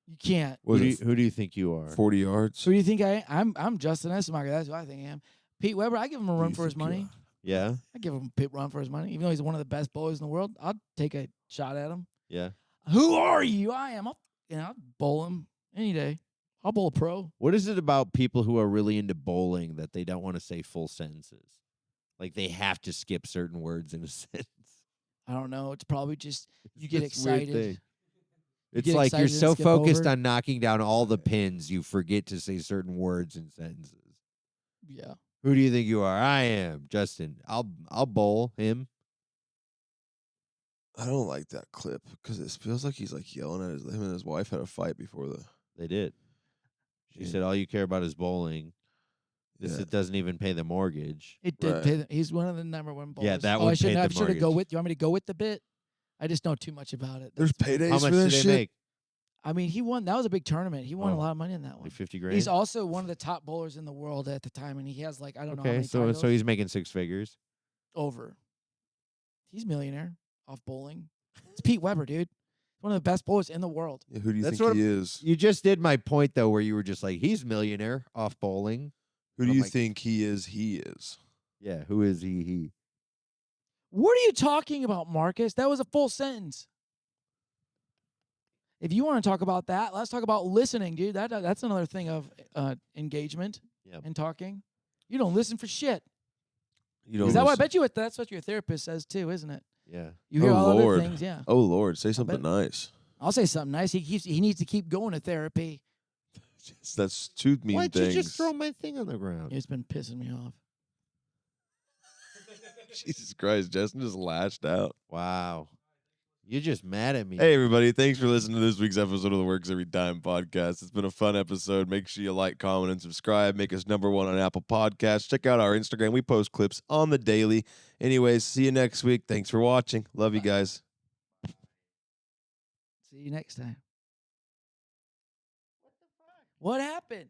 You can't. What Who is do you think you are? 40 yards? So you think I'm Justin Essemarker. That's what I think I am. Pete Weber, I give him a run you for his think you money. Yeah. I give him a pit run for his money. Even though he's one of the best bowlers in the world, I'll take a shot at him. Yeah. Who are you? I am. I'll bowl him any day. I'll bowl a pro. What is it about people who are really into bowling that they don't want to say full sentences? Like they have to skip certain words in a sentence. I don't know. It's probably just you get This weird excited. thing. You It's get like you're excited and so skip focused over. on knocking down all the pins, you forget to say certain words in sentences. Yeah. Who do you think you are? I am Justin. I'll bowl him. I don't like that clip because it feels like he's like yelling at him and his wife had a fight before the. They did. She Yeah. said, "All you care about is bowling. Yeah. It doesn't even pay the mortgage." It did Right. pay. He's one of the number one bowlers. Yeah, that oh, would I shouldn't pay have. the Should have go mortgage. with. You want me to go with the bit? I just know too much about it. There's That's- paydays How much for did this they shit. make? I mean, he won. That was a big tournament. He won a Oh. lot of money in that one. Like 50 grand. He's also one of the top bowlers in the world at the time, and he has like I don't know how Okay, many so titles. he's making 6 figures. Over. He's a millionaire off bowling. It's Pete Weber, dude. One of the best bowlers in the world. Yeah, who do you That's think what he is? You just did my point though, where you were just like, he's millionaire off bowling. Who do I'm you like- think he is? He is. Yeah, who is he? He. What are you talking about, Marcus? That was a full sentence. If you want to talk about that, let's talk about listening, dude. That's another thing of engagement and talking. You don't listen for shit. You don't Is that what I listen. bet you? That's what your therapist says too, isn't it? Yeah. You hear Oh, all Lord. other things, yeah. Oh Lord, say something nice. I'll say something nice. He needs to keep going to therapy. That's two mean Why'd things. you just throw my thing on the ground? It's been pissing me off. Jesus Christ, Justin just lashed out. Wow. You're just mad at me. Hey, everybody. Thanks for listening to this week's episode of the Works Every Time podcast. It's been a fun episode. Make sure you like, comment, and subscribe. Make us #1 on Apple Podcasts. Check out our Instagram. We post clips on the daily. Anyways, see you next week. Thanks for watching. Love you guys. See you next time. What happened?